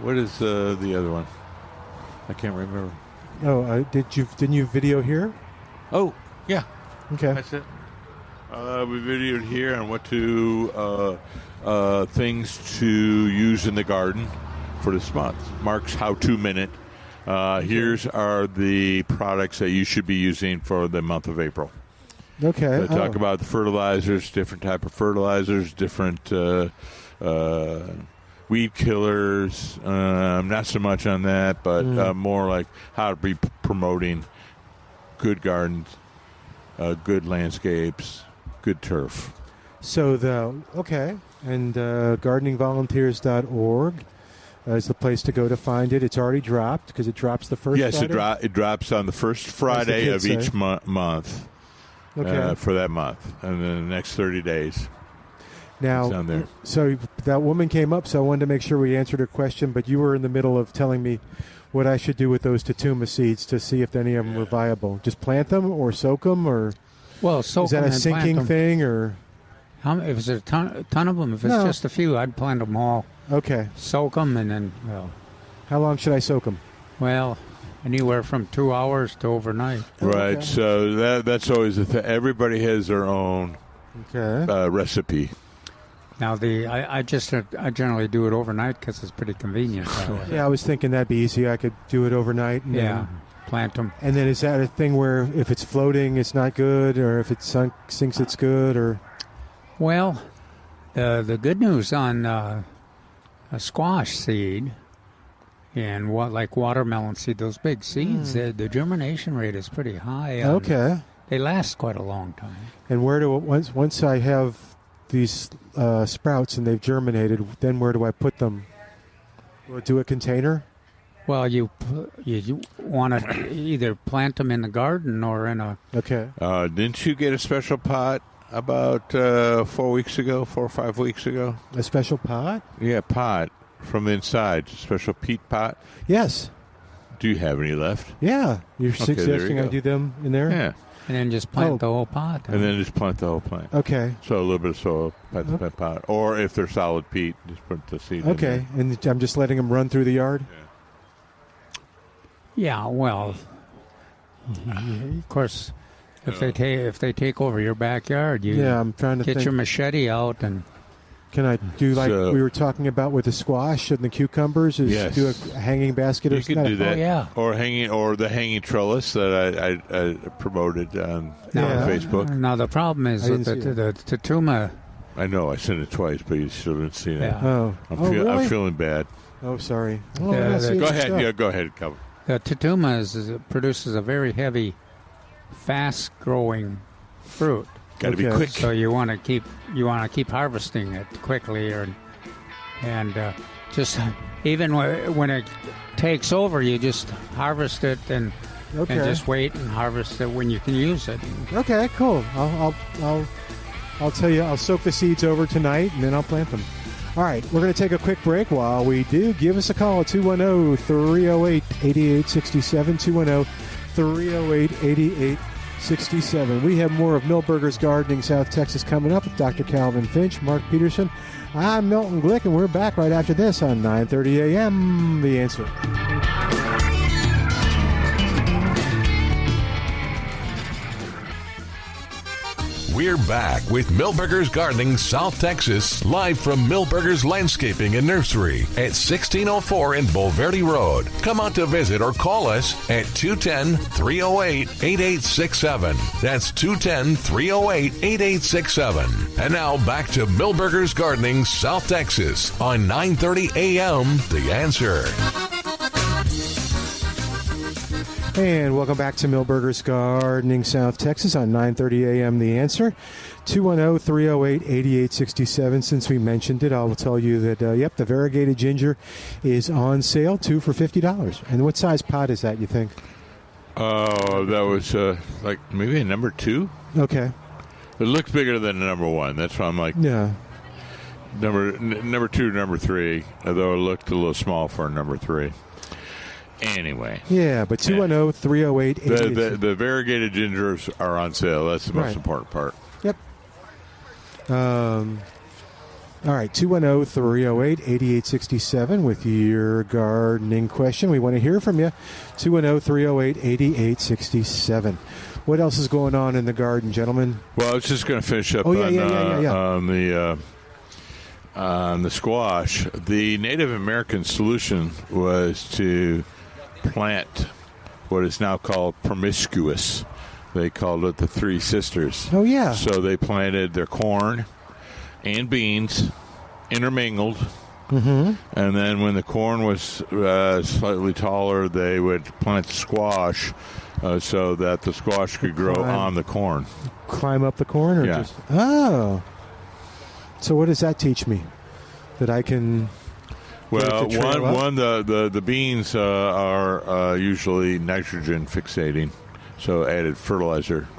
what is the other one? I can't remember. Oh, didn't you video here? Oh, yeah, Okay. that's it. We videoed here on what things to use in the garden for this month. Mark's how-to minute. Here's are the products that you should be using for the month of April. Okay. They talk about the fertilizers, different type of fertilizers, different weed killers. Not so much on that, but more like how to be promoting good gardens, good landscapes, good turf. So and gardeningvolunteers.org is the place to go to find it. It's already dropped because it drops the first. Yes, Friday? it drops on the first Friday kids of each say. month. Okay. For that month, and then the next 30 days. Now, It's down there. so that woman came up, so I wanted to make sure we answered her question, but you were in the middle of telling me what I should do with those tatuma seeds to see if any of them were viable. Just plant them or soak them, or Well, soak is that them a and plant sinking them. thing, or If it's a ton of them, if it's No. just a few, I'd plant them all, okay? soak them, and then, How long should I soak them? anywhere from 2 hours to overnight. Right, Okay. so that's always the thing. Everybody has their own Okay. recipe. Now, I generally do it overnight because it's pretty convenient. That way. Yeah, I was thinking that'd be easy. I could do it overnight. And Yeah, plant them. And then is that a thing where if it's floating, it's not good, or if it sinks, it's good, or? Well, the good news on a squash seed and like watermelon seed, those big seeds, the germination rate is pretty high. Okay. They last quite a long time. And once I have these sprouts and they've germinated, then where do I put them? Will it do a container? Well, you want to either plant them in the garden or in a... Okay. Didn't you get a special pot about 4 or 5 weeks ago? A special pot? Yeah, pot from the inside, special peat pot. Yes. Do you have any left? Yeah. You're Okay, there you suggesting I go. do them in there? Yeah, And then just plant Oh. the whole pot. and then just plant the whole plant. Okay. So a little bit of soil, plant the pot. Or if they're solid peat, just put the seed in Okay. And I'm just letting them run through the yard? Yeah, well, of course, if they take over your backyard, you Yeah, I'm trying to get think. your machete out and Can I do like So- we were talking about with the squash and the cucumbers? Is Yes. do a hanging basket? You or can something? do that. Oh, yeah. Or the hanging trellis that I promoted on Yeah. Facebook. Now the problem is I that didn't see the tatuma. I know I sent it twice, but you still didn't see it. Yeah. Oh. I'm Really? feeling bad. Oh, sorry. Oh, Yeah, that's the- good Go ahead. stuff. Yeah, go ahead. Cover. The tatuma produces a very heavy, fast-growing fruit. Got to be quick. So you want to keep harvesting it quickly, and just even when it takes over, you just harvest it and just wait and harvest it when you can use it. Okay, cool. I'll tell you. I'll soak the seeds over tonight, and then I'll plant them. All right, we're going to take a quick break. While we do, give us a call at 210-308-8867, 210-308-8867. We have more of Milberger's Gardening South Texas coming up with Dr. Calvin Finch, Mark Peterson. I'm Milton Glueck, and we're back right after this on 9:30 a.m. The Answer. We're back with Milberger's Gardening South Texas, live from Milberger's Landscaping and Nursery at 1604 in Bulverde Road. Come out to visit or call us at 210-308-8867. That's 210-308-8867. And now back to Milberger's Gardening South Texas on 9:30 a.m. The Answer. And welcome back to Milberger's Gardening South Texas on 9:30 a.m. The Answer. 210-308-8867. Since we mentioned it, I'll tell you that, the variegated ginger is on sale, 2 for $50. And what size pot is that, you think? Oh, that was like maybe a number 2. Okay. It looks bigger than a number 1. That's why I'm like, yeah. Number 2, number 3, although it looked a little small for a number 3. Anyway. Yeah, but 210-308-8867. The variegated gingers are on sale. That's the most important part. Yep. All right, 210-308-8867 with your gardening question. We want to hear from you. 210-308-8867. What else is going on in the garden, gentlemen? Well, I was just going to finish up on the squash. The Native American solution was to plant what is now called promiscuous. They called it the Three Sisters. Oh, yeah. So they planted their corn and beans intermingled. Mm-hmm. And then when the corn was slightly taller, they would plant squash so that the squash could grow on the corn. Climb up the corn? Or just... Oh. So what does that teach me? That I can... Well, the beans are usually nitrogen fixating, so added fertilizer,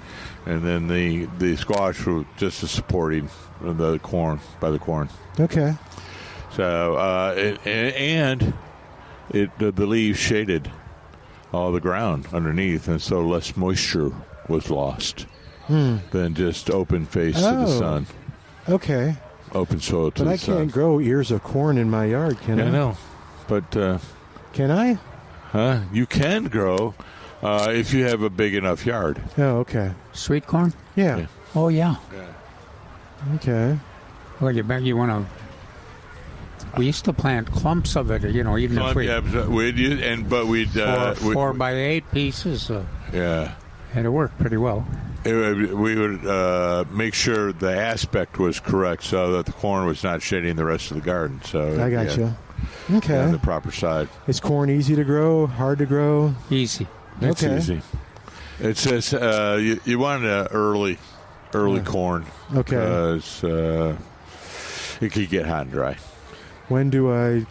and then the squash was just supporting the corn by the corn. Okay. So the leaves shaded all the ground underneath, and so less moisture was lost than just open face to the sun. Okay. Open soil to the sun. But I can't grow ears of corn in my yard, can I? I know. But... can I? You can grow if you have a big enough yard. Oh, okay. Sweet corn? Yeah. Oh, yeah. Okay. Well, you want to... We used to plant clumps of it, even if we... we'd... 4 by 8 pieces. Yeah. And it worked pretty well. We would make sure the aspect was correct so that the corn was not shading the rest of the garden. So I got you. Okay. On the proper side. Is corn easy to grow, hard to grow? Easy. It's easy. It says you want an early corn. Okay. Because it could get hot and dry. When do I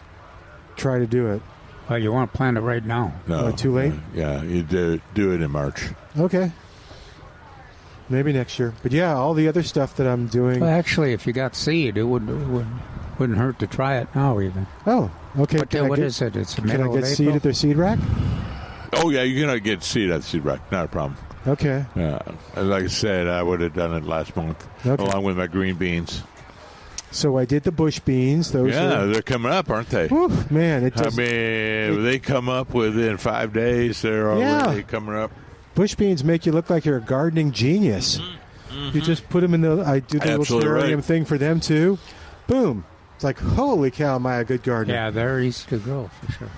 try to do it? Well, you want to plant it right now. No. Too late? Yeah, you do it in March. Okay. Maybe next year. But yeah, all the other stuff that I'm doing. Well, actually, if you got seed, it wouldn't hurt to try it now even. Oh, okay. What is it? It's Can I get seed at their seed rack? Oh, yeah, you're going to get seed at the seed rack. Not a problem. Okay. Like I said, I would have done it last month along with my green beans. So I did the bush beans. They're coming up, aren't they? Whew, man, they come up within 5 days. They're already coming up. Bush beans make you look like you're a gardening genius. Mm-hmm. You just put them in I do the little terrarium thing for them too. Boom. It's like, holy cow, am I a good gardener? Yeah, they're easy to grow for sure.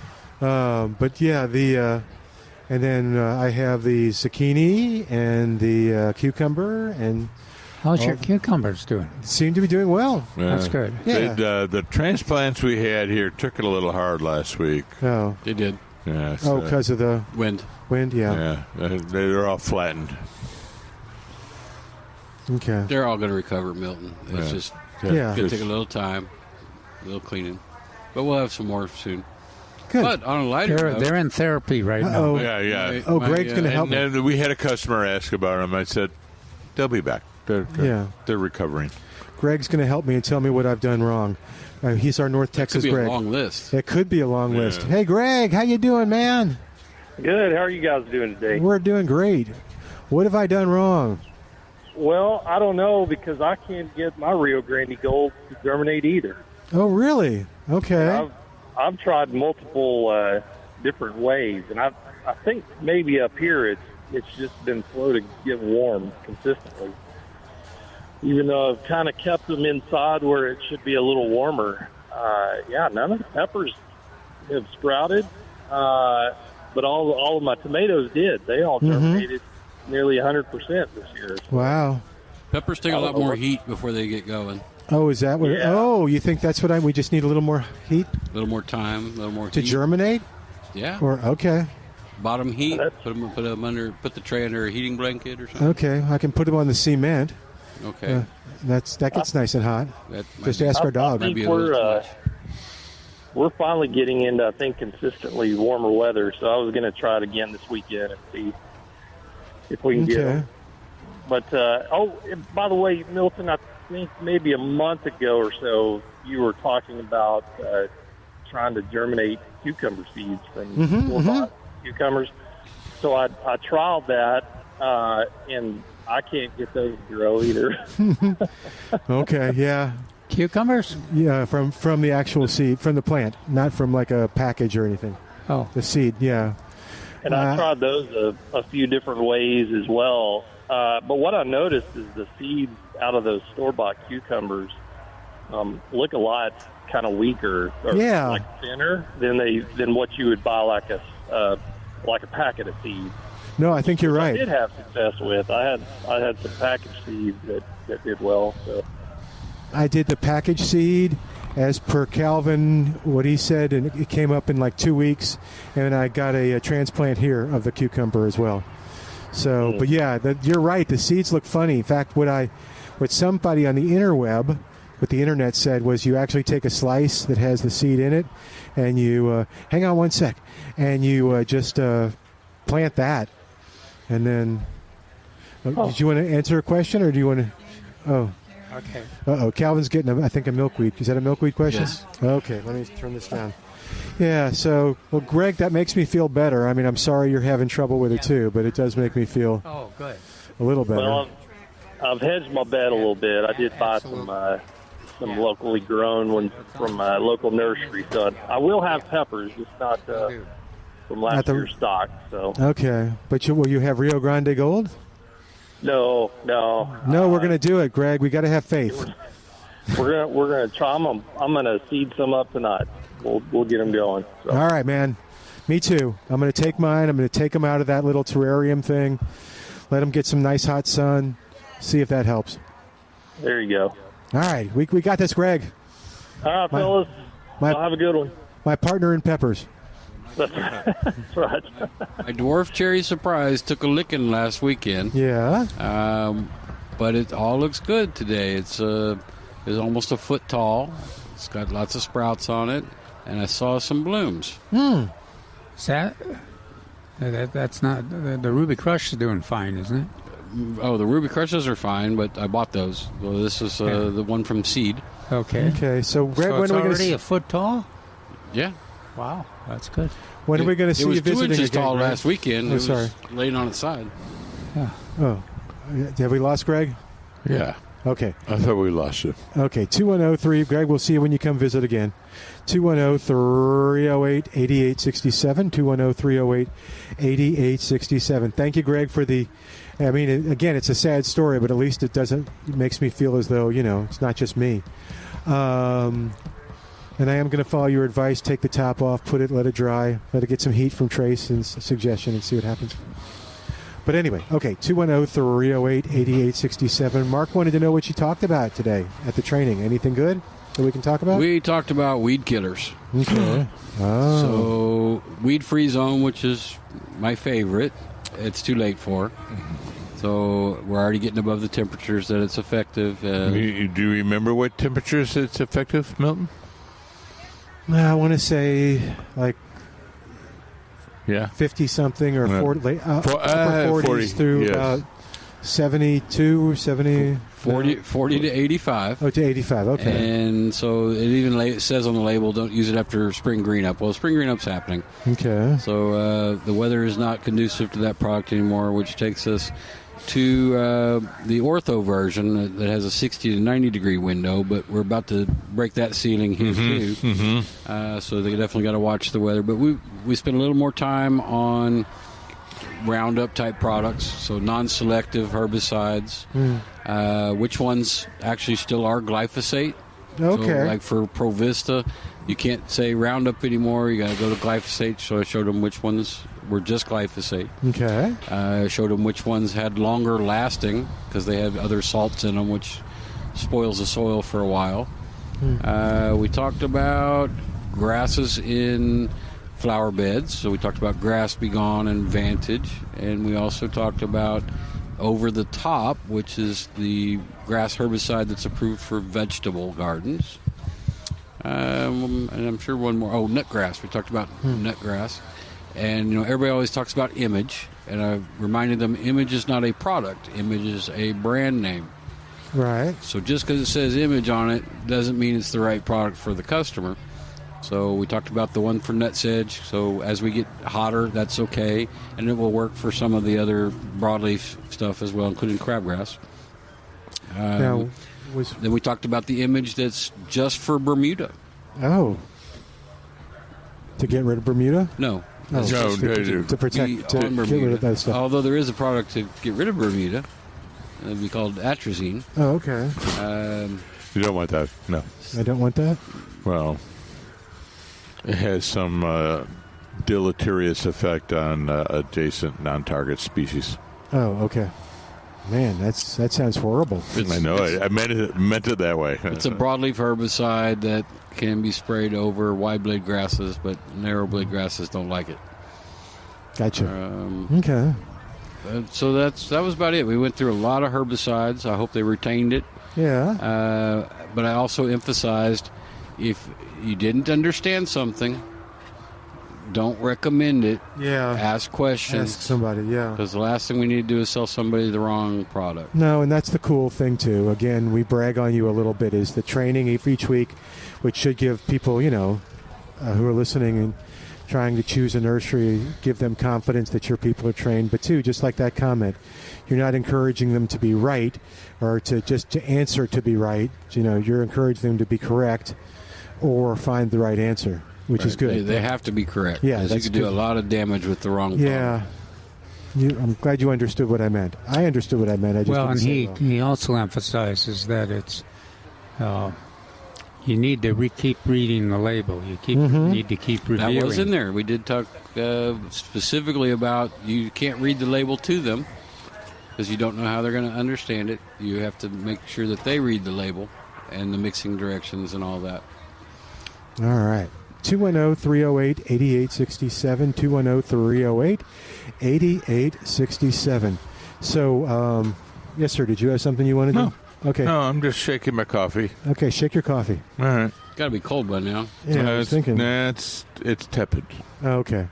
But yeah, and then I have the zucchini and the cucumber and... How's your cucumbers doing? Seem to be doing well. Yeah. That's good. Yeah. The transplants we had here took it a little hard last week. Oh. They did. Yeah. Because of the... Wind, yeah. Yeah, they're all flattened. Okay. They're all going to recover, Milton. It's just Yeah. going to take a little time, a little cleaning. But we'll have some more soon. Good. But on a lighter note, They're in therapy right Uh-oh. now. Yeah. Oh, Greg's going to help me. And we had a customer ask about them. I said, they'll be back. They're recovering. Greg's going to help me and tell me what I've done wrong. He's our North Texas could be Greg. a long list. It could be a long list. Hey, Greg, how you doing, man? Good. How are you guys doing today? We're doing great. What have I done wrong? Well, I don't know because I can't get my Rio Grande Gold to germinate either. Oh, really? Okay. I've tried multiple different ways, and I think maybe up here it's just been slow to get warm consistently. Even though I've kind of kept them inside where it should be a little warmer. None of the peppers have sprouted, but all of my tomatoes did. They all germinated nearly 100% this year. Wow. Peppers take a lot more heat before they get going. Oh, is that what? Yeah. Oh, you think that's what we just need a little more heat A little more time, a little more to heat. germinate? Yeah. Or okay, Bottom heat. Put the tray under a heating blanket or something. okay, I can put them on the cement. Okay. That gets nice and hot. That might Just be- ask our I dog. think be a little too much. we're finally getting into, I think, consistently warmer weather. So I was going to try it again this weekend and see if we can get Okay. them. But, by the way, Milton, I think maybe a month ago or so, you were talking about trying to germinate cucumber seeds from store-bought cucumbers. So I trialed that, and I can't get those to grow either. Okay, yeah, Cucumbers? yeah, from the actual seed, from the plant, not from like a package or anything. Oh, The seed, yeah. And I tried those a few different ways as well. But what I noticed is the seeds out of those store-bought cucumbers look a lot kind of weaker, or Yeah. like thinner than what you would buy like a packet of seeds. No, I think you're I right. did have success with. I had some package seeds that did well. So I did the package seed as per Calvin, what he said, and it came up in like 2 weeks, and I got a transplant here of the cucumber as well. So, but yeah, you're right. The seeds look funny. In fact, what somebody on the interweb, what the internet said was you actually take a slice that has the seed in it, and you hang on one sec, and you just plant that, and then. Did you want to answer a question, or do you want to? Oh. okay. Uh-oh, Calvin's getting, I think, a milkweed. Is that a milkweed question? Yes. Okay, let me turn this down. Yeah, so, well, Greg, that makes me feel better. I mean, I'm sorry you're having trouble with it, too, but it does make me feel Oh, good. a little better. well, I've hedged my bet a little bit. I did buy some locally grown ones from a local nursery, so I will have peppers, just not from last year's stock. So Okay, but will you have Rio Grande Gold? no. No, we're going to do it, Greg. We got to have faith. We're gonna try them. I'm gonna seed some up tonight. We'll get them going. So. All right, man. Me too. I'm going to take mine. I'm going to take them out of that little terrarium thing, let them get some nice hot sun, see if that helps. There you go. All right, we got this, Greg. All right, fellas. my- Have a good one. My partner in peppers. That's right. My dwarf cherry surprise took a licking last weekend. Yeah. But it all looks good today. It's almost a foot tall. It's got lots of sprouts on it, and I saw some blooms. Is that's not the Ruby Crush is doing fine, isn't it? Oh, the Ruby Crushes are fine, but I bought those. Well, this is the one from Seed. Okay. Okay, so Greg, So when it's are we going already to a foot tall. Yeah. Wow, that's good. when are we going to see It was you 2 visiting inches again, tall Greg? last weekend. Oh, It was sorry. laying on its side. Oh, have we lost Greg? Yeah. Okay. I thought we lost you. Okay, 2103. Greg, we'll see you when you come visit again. 210-308-8867. 210-308-8867. Thank you, Greg, for the... I mean, again, it's a sad story, but at least it makes me feel as though, it's not just me. And I am going to follow your advice. Take the top off, let it dry, let it get some heat from Trace and suggestion and see what happens. But anyway, okay, 210-308-8867. Mark wanted to know what you talked about today at the training. Anything good that we can talk about? We talked about weed killers. Okay. Oh. So, weed-free zone, which is my favorite. It's too late for. So So we're already getting above the temperatures that it's effective. Do you remember what temperatures it's effective, Milton? I want to say like 50 something or 40, upper 40s through about 72 or 70. 40 to 85. Oh, to 85, okay. And so it even says on the label, don't use it after spring green up. Well, spring green up's happening. Okay. So the weather is not conducive to that product anymore, which takes us to the ortho version that has a 60 to 90 degree window, but we're about to break that ceiling here too. So they definitely got to watch the weather. But we spent a little more time on Roundup type products, so non-selective herbicides. Which ones actually still are glyphosate? Okay. So like for Provista, you can't say Roundup anymore. You got to go to glyphosate. So I showed them which ones were just glyphosate. Okay. I showed them which ones had longer lasting because they had other salts in them, which spoils the soil for a while. We talked about grasses in flower beds. So we talked about Grass Be Gone and Vantage. And we also talked about Over the Top, which is the grass herbicide that's approved for vegetable gardens. And I'm sure one more. Oh, nutgrass. We talked about nutgrass. And, everybody always talks about Image. And I reminded them Image is not a product. Image is a brand name. Right. So just because it says Image on it doesn't mean it's the right product for the customer. So we talked about the one for nutsedge. So as we get hotter, that's okay. And it will work for some of the other broadleaf stuff as well, including crabgrass. Then we talked about the Image that's just for Bermuda. Oh. To get rid of Bermuda? No. To protect, to get rid of that stuff. Although there is a product to get rid of Bermuda. It would be called atrazine. Oh, okay. You don't want that, no. I don't want that? Well, it has some deleterious effect on adjacent non-target species. Oh, okay. Man, that sounds horrible. I know it. I meant it that way. It's a broadleaf herbicide that can be sprayed over wide blade grasses, but narrow blade grasses don't like it. Gotcha. Okay. So that was about it. We went through a lot of herbicides. I hope they retained it. Yeah. But I also emphasized if you didn't understand something, don't recommend it. Yeah. Ask questions. Ask somebody, yeah. Because the last thing we need to do is sell somebody the wrong product. No, and that's the cool thing, too. Again, we brag on you a little bit, is the training each week, which should give people, who are listening and trying to choose a nursery, give them confidence that your people are trained. But, too, just like that comment, you're not encouraging them to be right or to answer to be right. You're encouraging them to be correct or find the right answer, which is good. They have to be correct. Yeah, you could do a lot of damage with the wrong product. I'm glad you understood what I meant. I understood what I meant. I just and he also emphasizes that it's you need to keep reading the label. You need to keep reviewing. That was in there. We did talk specifically about you can't read the label to them because you don't know how they're going to understand it. You have to make sure that they read the label and the mixing directions and all that. All right. 210-308-8867. 210-308-8867. So, yes, sir, did you have something you wanted to do? Okay. No, I'm just shaking my coffee. Okay, shake your coffee. All right. Got to be cold by now. Yeah, I was thinking. It's tepid. Okay.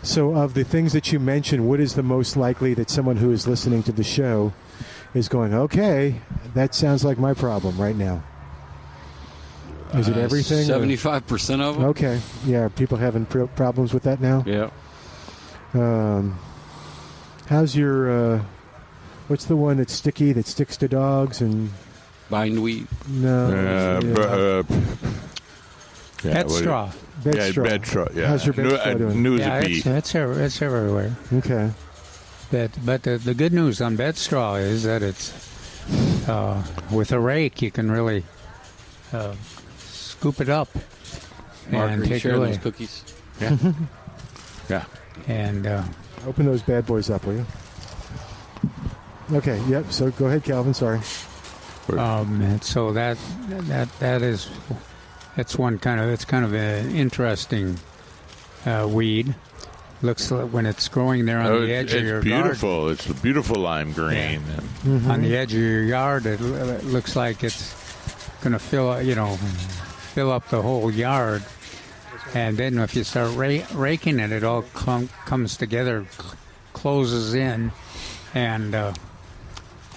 So, of the things that you mentioned, what is the most likely that someone who is listening to the show is going, okay, that sounds like my problem right now? Is it everything? 75% of them. Okay. Yeah, are people having problems with that now? Yeah. How's your, what's the one that's sticky, that sticks to dogs and... Bindweed? No. Bed straw. Bed straw. Yeah. How's your bed straw doing? It's everywhere. Okay. But the good news on bed straw is that it's, with a rake, you can really... scoop it up and take it away. Those cookies. Yeah. Yeah. And open those bad boys up, will you? Okay. Yep. So go ahead, Calvin. Sorry. And so that's one kind of an interesting weed. Looks like when it's growing there on the edge of your beautiful. garden. It's a beautiful lime green. Yeah. On the edge of your yard, it looks like it's going to fill up the whole yard. And then if you start raking it, it all comes together, closes in, and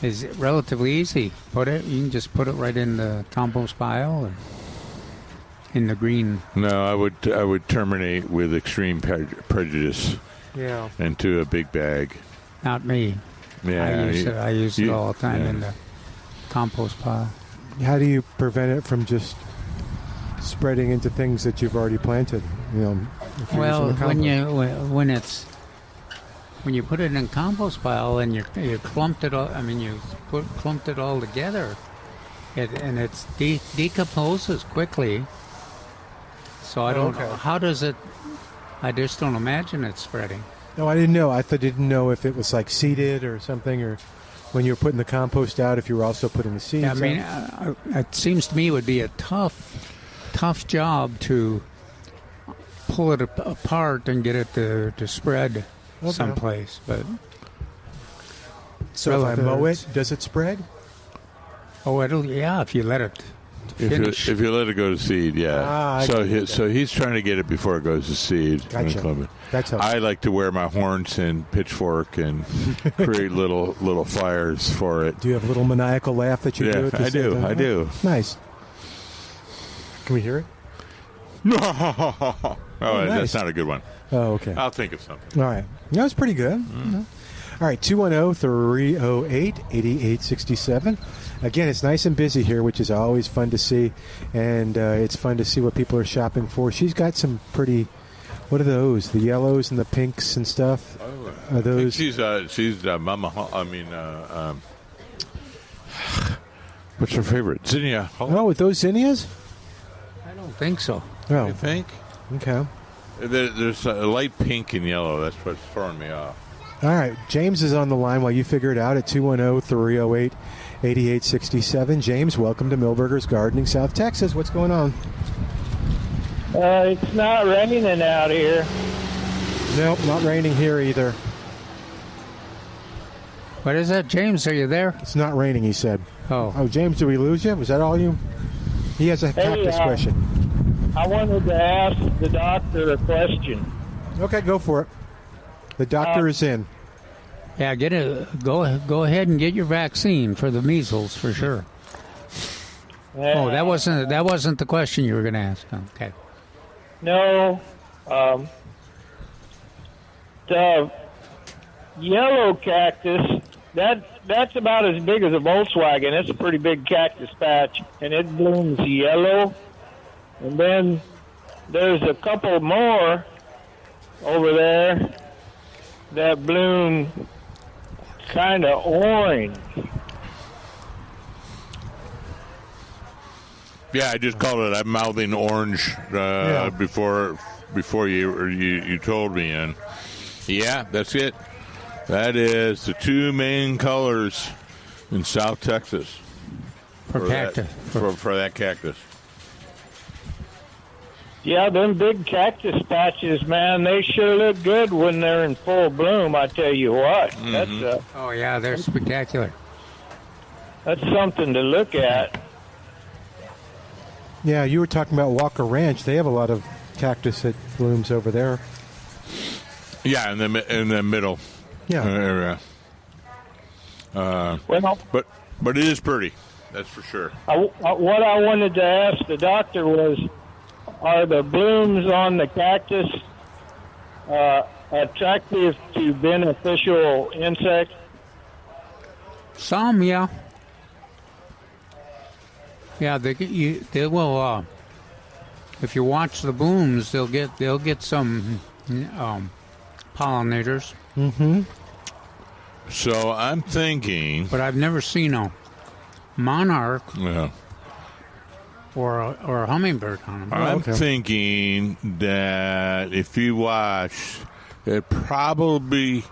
is relatively easy. You can just put it right in the compost pile or in the green. No, I would terminate with extreme prejudice. Yeah. Into a big bag. Not me. Yeah, I use it all the time in the compost pile. How do you prevent it from just spreading into things that you've already planted? Well, when you put it in a compost pile and you clumped it all, clumped it all together, it decomposes quickly. So I don't know. How does it? I just don't imagine it spreading. No, I didn't know. I didn't know if it was like seeded or something, or when you were putting the compost out, if you were also putting the seeds out. It seems to me it would be a tough job to pull it apart and get it to spread someplace. But so if I mow it, does it spread? Oh, if you let it finish. If you let it go to seed, yeah. So he's trying to get it before it goes to seed. Gotcha. That's helpful. I like to wear my horns and pitchfork and create little fires for it. Do you have a little maniacal laugh that you do? I do. Nice. Can we hear it? Oh, nice. That's not a good one. Oh, okay. I'll think of something. All right. That was pretty good. Mm-hmm. All right, 210-308-8867. Again, it's nice and busy here, which is always fun to see, and it's fun to see what people are shopping for. She's got some pretty, what are those? The yellows and the pinks and stuff? Are those? She's Mama, what's her favorite? Zinnia. Oh, with those zinnias? I don't think so. Oh. You think? Okay. There's a light pink and yellow. That's what's throwing me off. All right. James is on the line while you figure it out at 210-308-8867. James, welcome to Milberger's Gardening, South Texas. What's going on? It's not raining out here. Nope, not raining here either. What is that, James? Are you there? It's not raining, he said. Oh, James, did we lose you? Was that all you? He has a cactus question. I wanted to ask the doctor a question. Okay, go for it. The doctor is in. Yeah, go ahead and get your vaccine for the measles for sure. That wasn't the question you were going to ask. Okay. No, the yellow cactus that's about as big as a Volkswagen. It's a pretty big cactus patch, and it blooms yellow. And then there's a couple more over there that bloom kind of orange. Yeah, I just called it. I'm mouthing orange before you told me, and yeah, that's it. That is the two main colors in South Texas for cactus. For that cactus. Yeah, them big cactus patches, man, they sure look good when they're in full bloom, I tell you what. Mm-hmm. They're spectacular. That's something to look at. Yeah, you were talking about Walker Ranch. They have a lot of cactus that blooms over there. Yeah, in the middle area. But it is pretty. That's for sure. What I wanted to ask the doctor was, are the blooms on the cactus attractive to beneficial insects? Some, yeah. Yeah, they will. If you watch the blooms, they'll get some pollinators. Mm-hmm. So I'm thinking, but I've never seen a monarch. Yeah. Or a hummingbird on them. I'm thinking that if you watch, it probably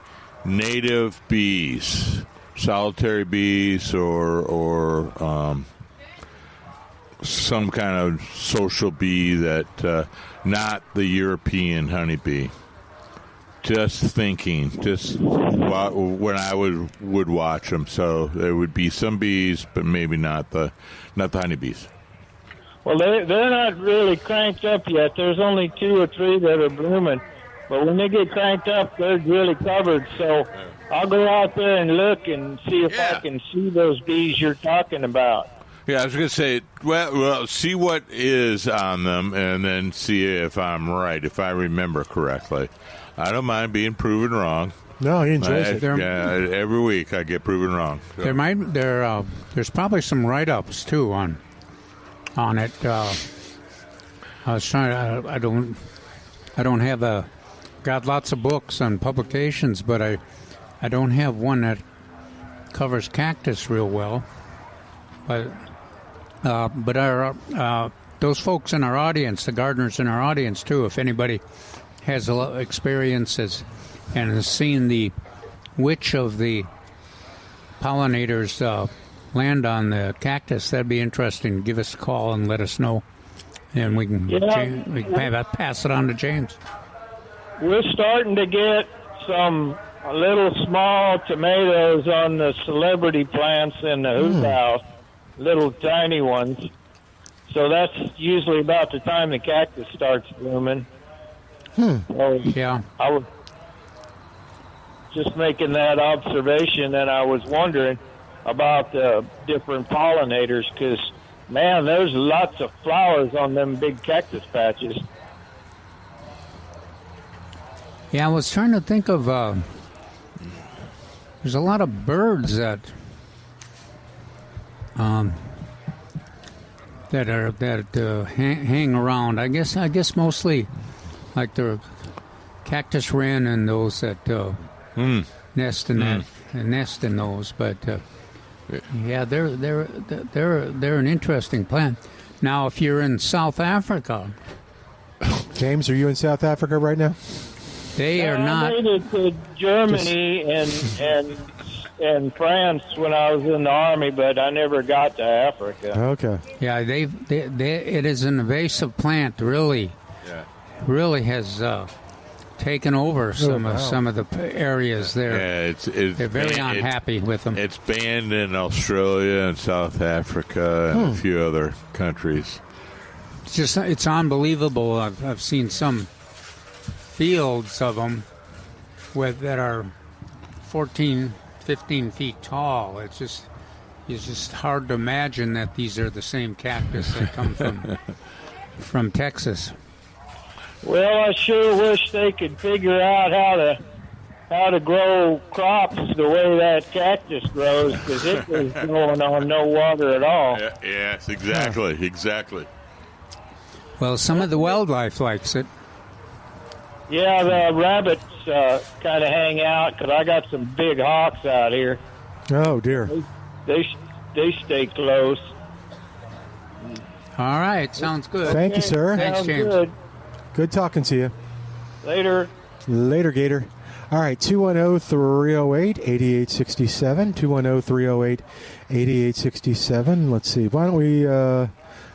native bees, solitary bees, or some kind of social bee that not the European honeybee, just thinking, when I would watch them. So there would be some bees, but maybe not the honeybees. Well, they're not really cranked up yet. There's only 2 or 3 that are blooming. But when they get cranked up, they're really covered. So I'll go out there and look and see if I can see those bees you're talking about. Yeah, I was going to say, well, see what is on them and then see if I'm right, if I remember correctly. I don't mind being proven wrong. No, he enjoys it. Yeah, every week I get proven wrong. So. There's probably some write-ups, too, on it. I was trying. I don't have got lots of books on publications, but I don't have one that covers cactus real well. But our those folks in our audience, the gardeners in our audience too, if anybody has a lot of experiences and has seen which of the pollinators land on the cactus, that'd be interesting. Give us a call and let us know, and we can pass it on to James. We're starting to get some little small tomatoes on the celebrity plants in the hoop house, little tiny ones. So that's usually about the time the cactus starts blooming. So yeah. I was just making that observation, and I was wondering about the different pollinators because, man, there's lots of flowers on them big cactus patches. Yeah, I was trying to think of. There's a lot of birds that hang around. I guess mostly like the cactus wren and those that nest in that nest in those. But yeah, they're an interesting plant. Now, if you're in South Africa, James, are you in South Africa right now? They are not. I made it to Germany and France when I was in the Army, but I never got to Africa. Okay. Yeah, it is an invasive plant. Really has taken over some of the areas there. Yeah, they're very unhappy with them. It's banned in Australia and South Africa and a few other countries. It's unbelievable. I've seen some fields of them that are 14, 15 feet tall. It's just hard to imagine that these are the same cactus that come from Texas. Well, I sure wish they could figure out how to grow crops the way that cactus grows, because it was growing on no water at all. Yes, exactly. Well, some of the wildlife likes it. Yeah, the rabbits kind of hang out because I got some big hawks out here. Oh dear. They stay close. All right, sounds good. Thank you, sir. Thanks, James. Good talking to you. Later, Gator. All right, 210-308-8867, 210-308-8867. Let's see. Why don't we, I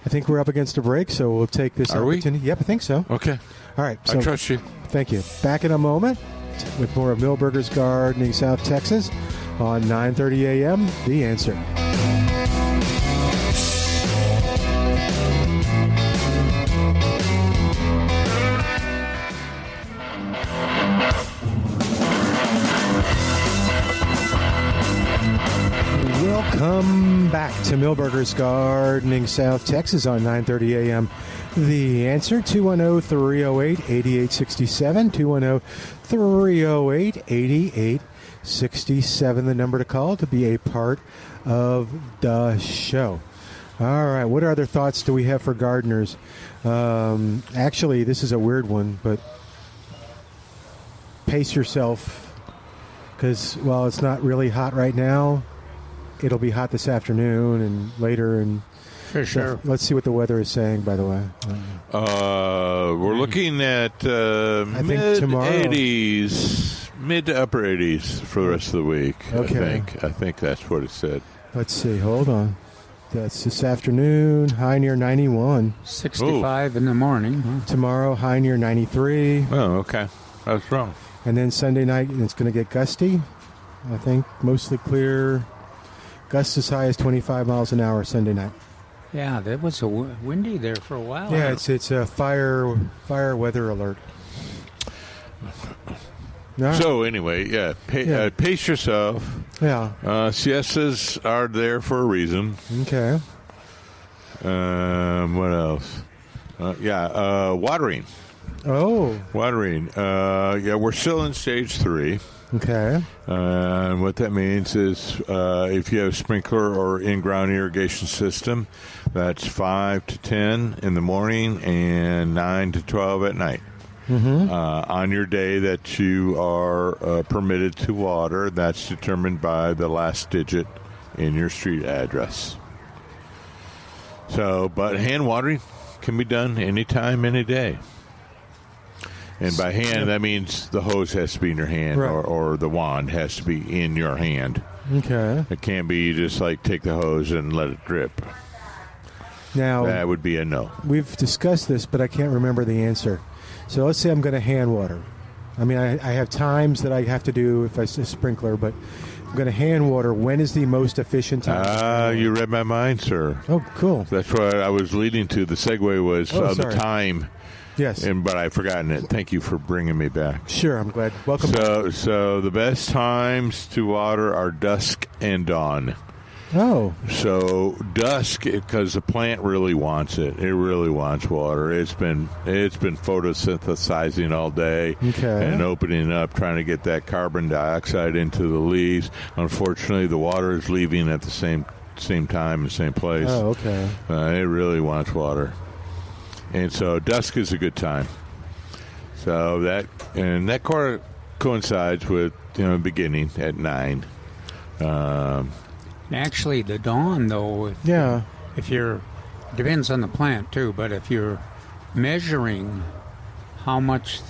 think we're up against a break, so we'll take this opportunity. We? Yep, I think so. Okay. All right. So, I trust you. Thank you. Back in a moment with more of Milberger's Gardening South Texas on 9:30 a.m. The Answer. Welcome back to Milberger's Gardening South Texas on 9:30 a.m. The Answer, 210-308-8867, 210-308-8867, the number to call to be a part of the show. All right, what other thoughts do we have for gardeners? Actually, this is a weird one, but pace yourself because while it's not really hot right now, it'll be hot this afternoon and later, and for sure. Let's see what the weather is saying, by the way. We're looking at mid-80s, mid to upper 80s for the rest of the week. Okay. I think that's what it said. Let's see. Hold on. That's this afternoon, high near 91. 65 in the morning. Huh? Tomorrow, high near 93. Oh, okay. I was wrong. And then Sunday night, it's going to get gusty. I think mostly clear. Gusts as high as 25 miles an hour Sunday night. Yeah, that was windy there for a while. Yeah, it's a fire weather alert. Right. So anyway, pace yourself. Yeah. Siestas are there for a reason. Okay. What else? Watering. Oh. Watering. We're still in stage 3. Okay. And what that means is if you have a sprinkler or in-ground irrigation system, that's 5 to 10 in the morning and 9 to 12 at night. Mm-hmm. On your day that you are permitted to water, that's determined by the last digit in your street address. So, but hand watering can be done anytime, any day. And by hand, that means the hose has to be in your hand, right, or the wand has to be in your hand. Okay. It can't be just like take the hose and let it drip. Now, that would be a no. We've discussed this, but I can't remember the answer. So let's say I'm going to hand water. I mean, I have times that I have to do if it's a sprinkler, but I'm going to hand water. When is the most efficient time? You read my mind, sir. Oh, cool. That's what I was leading to. The segue was the time. Yes. But I've forgotten it. Thank you for bringing me back. Sure, I'm glad. Welcome back. So the best times to water are dusk and dawn. Oh. So dusk, because the plant really wants it. It really wants water. It's been photosynthesizing all day and opening up, trying to get that carbon dioxide into the leaves. Unfortunately, the water is leaving at the same time, the same place. Oh, okay. It really wants water. And so dusk is a good time. So that coincides with beginning at 9. Actually, the dawn though. If you're, depends on the plant too. But if you're measuring how much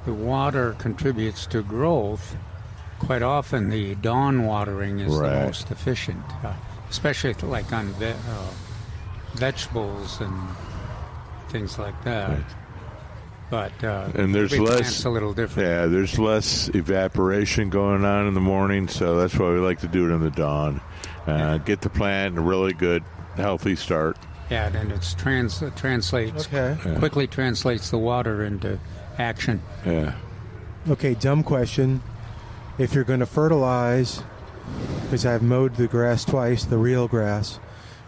the water contributes to growth, quite often the dawn watering is the most efficient, especially like on vegetables and things like that. Right. But and there's less a little different. Yeah, there's less evaporation going on in the morning, so that's why we like to do it in the dawn. Get the plant a really good, healthy start. Yeah, and it translates quickly translates the water into action. Yeah. Okay, dumb question. If you're going to fertilize, because I've mowed the grass twice, the real grass,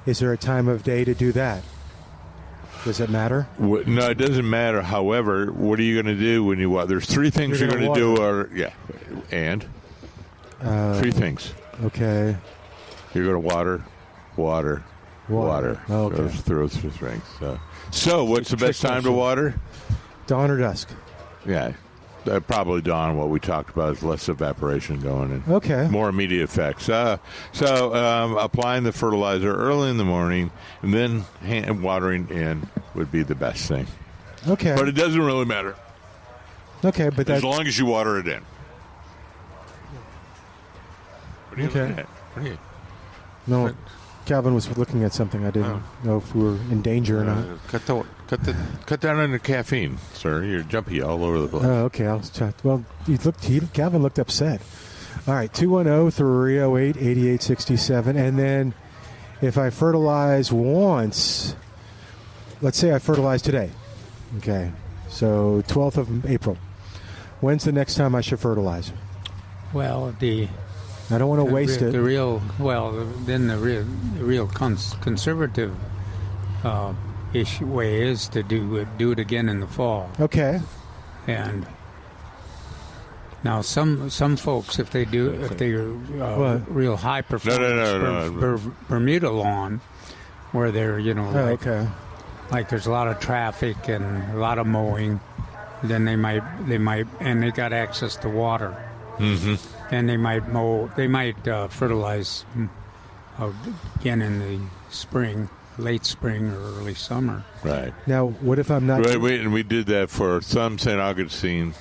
is there a time of day to do that? Does it matter? No, it doesn't matter. However, what are you going to do when you water? There's 3 things you're going to do. And 3 things. Okay. You're going to water. Okay. Those 3 things. So what's the best time to water? Dawn or dusk? Yeah. Probably dawn. What we talked about is less evaporation going in. Okay. More immediate effects. So applying the fertilizer early in the morning and then watering in would be the best thing. Okay. But it doesn't really matter. Okay, but as long as you water it in. What are you looking at? What are you? No, Calvin was looking at something. I didn't know if we were in danger or not. Cut down on the caffeine, sir. You're jumpy all over the place. Oh, okay. I'll try. Well, Calvin looked upset. All right, 210-308-8867. And then if I fertilize once, let's say I fertilize today. Okay, so 12th of April. When's the next time I should fertilize? Well, I don't want to waste it. The real conservative way is to do it again in the fall. Okay. And now some folks, if they're real high performance Bermuda lawn, where they're like there's a lot of traffic and a lot of mowing, then they might and they got access to water. Mm-hmm. And they might fertilize again in the spring, late spring or early summer. Right. Now, what if I'm not... And we did that for some St. Augustine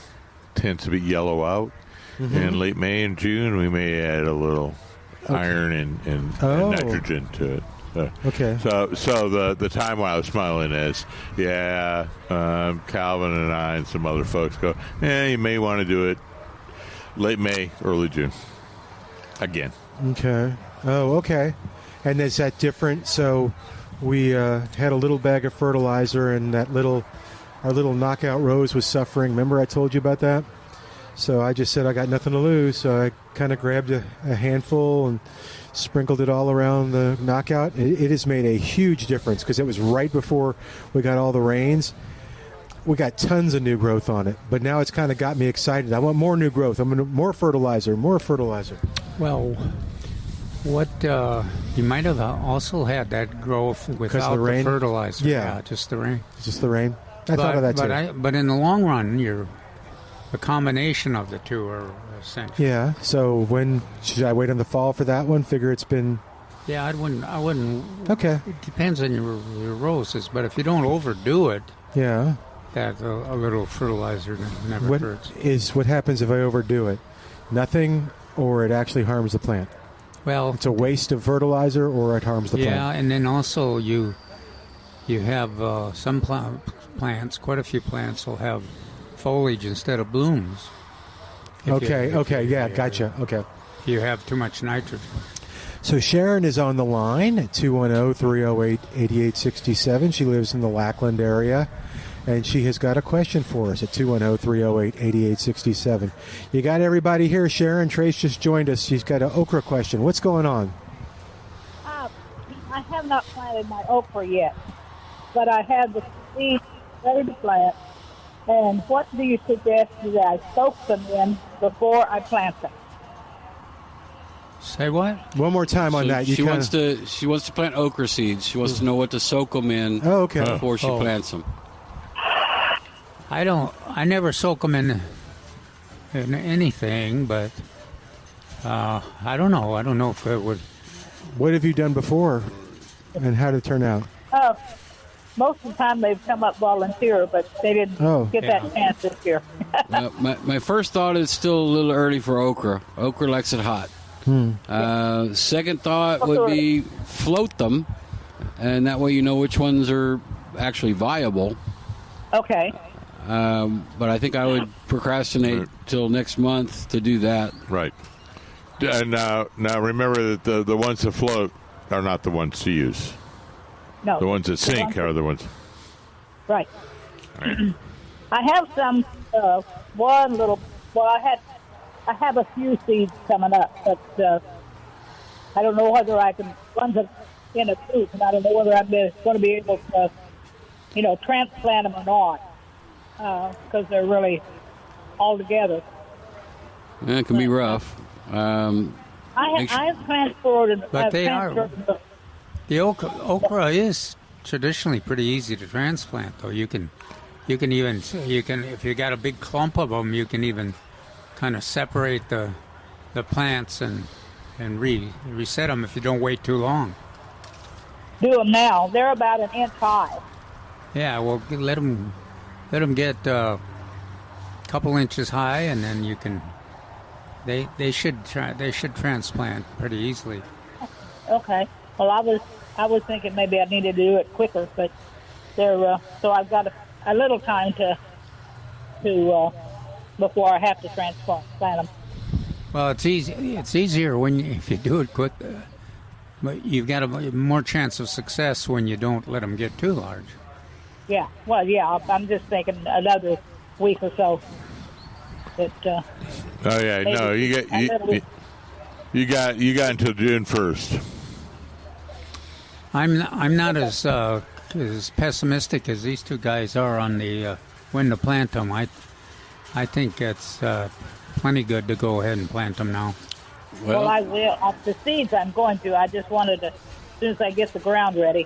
tends to be yellow out. Mm-hmm. In late May and June, we may add a little iron and nitrogen to it. Okay. So the time while I was smiling is, Calvin and I and some other folks go, you may want to do it late May, early June. Again. Okay. Oh, okay. And is that different? So we had a little bag of fertilizer, and our little knockout rose was suffering. Remember I told you about that? So I just said I got nothing to lose. So I kind of grabbed a handful and sprinkled it all around the knockout. It has made a huge difference because it was right before we got all the rains. We got tons of new growth on it, but now it's kind of got me excited. I want more new growth. More fertilizer. Well, what you might have also had that growth without the rain? fertilizer. Yeah, just the rain. Just the rain. I thought of that too. But in the long run, the combination of the two are essential. Yeah. So when should I wait in the fall for that one? Figure it's been. Yeah, I wouldn't. Okay. It depends on your roses, but if you don't overdo it. Yeah. That a little fertilizer never hurts. What happens if I overdo it? Nothing, or it actually harms the plant? Well, it's a waste of fertilizer, or it harms the plant. Yeah, and then also you have some plants, quite a few plants will have foliage instead of blooms. Gotcha. Okay. If you have too much nitrogen. So Sharon is on the line at 210-308-8867. She lives in the Lackland area. And she has got a question for us at 210-308-8867. You got everybody here, Sharon. Trace just joined us. She's got an okra question. What's going on? I have not planted my okra yet, but I have the seeds ready to plant. And what do you suggest that I soak them in before I plant them? Say what? One more time on that. She wants to plant okra seeds. She wants to know what to soak them in before she plants them. I never soak them in anything, but I don't know. I don't know if it would. What have you done before, and how did it turn out? Most of the time they've come up volunteer, but they didn't get that chance this year. My first thought is still a little early for okra. Okra likes it hot. Second thought would be float them, and that way you know which ones are actually viable. Okay. But I think I would procrastinate till next month to do that. Right. And now remember that the ones that float are not the ones to use. No. The ones that sink are the ones. Right. I have some one little. Well, I have a few seeds coming up, but I don't know whether I can. Ones are in a coop, and I don't know whether I'm going to be able to, transplant them or not. Because they're really all together. Yeah, it can be rough. I've transported. But the okra is traditionally pretty easy to transplant, though. You can if you got a big clump of them, you can even kind of separate the plants and reset them if you don't wait too long. Do them now. They're about an inch high. Yeah, well, let them get a couple inches high, and then you can. They should transplant pretty easily. Okay. Well, I was thinking maybe I needed to do it quicker, but they're so I've got a little time to before I have to transplant them. Well, it's easy. It's easier if you do it quick, but you've got a more chance of success when you don't let them get too large. Yeah. Well, yeah. I'm just thinking another week or so. But, oh yeah, no, you got until June 1st. I'm not as pessimistic as these two guys are on the when to plant them. I think it's plenty good to go ahead and plant them now. Well, I will. Off the seeds, I'm going to. I just wanted to, as soon as I get the ground ready.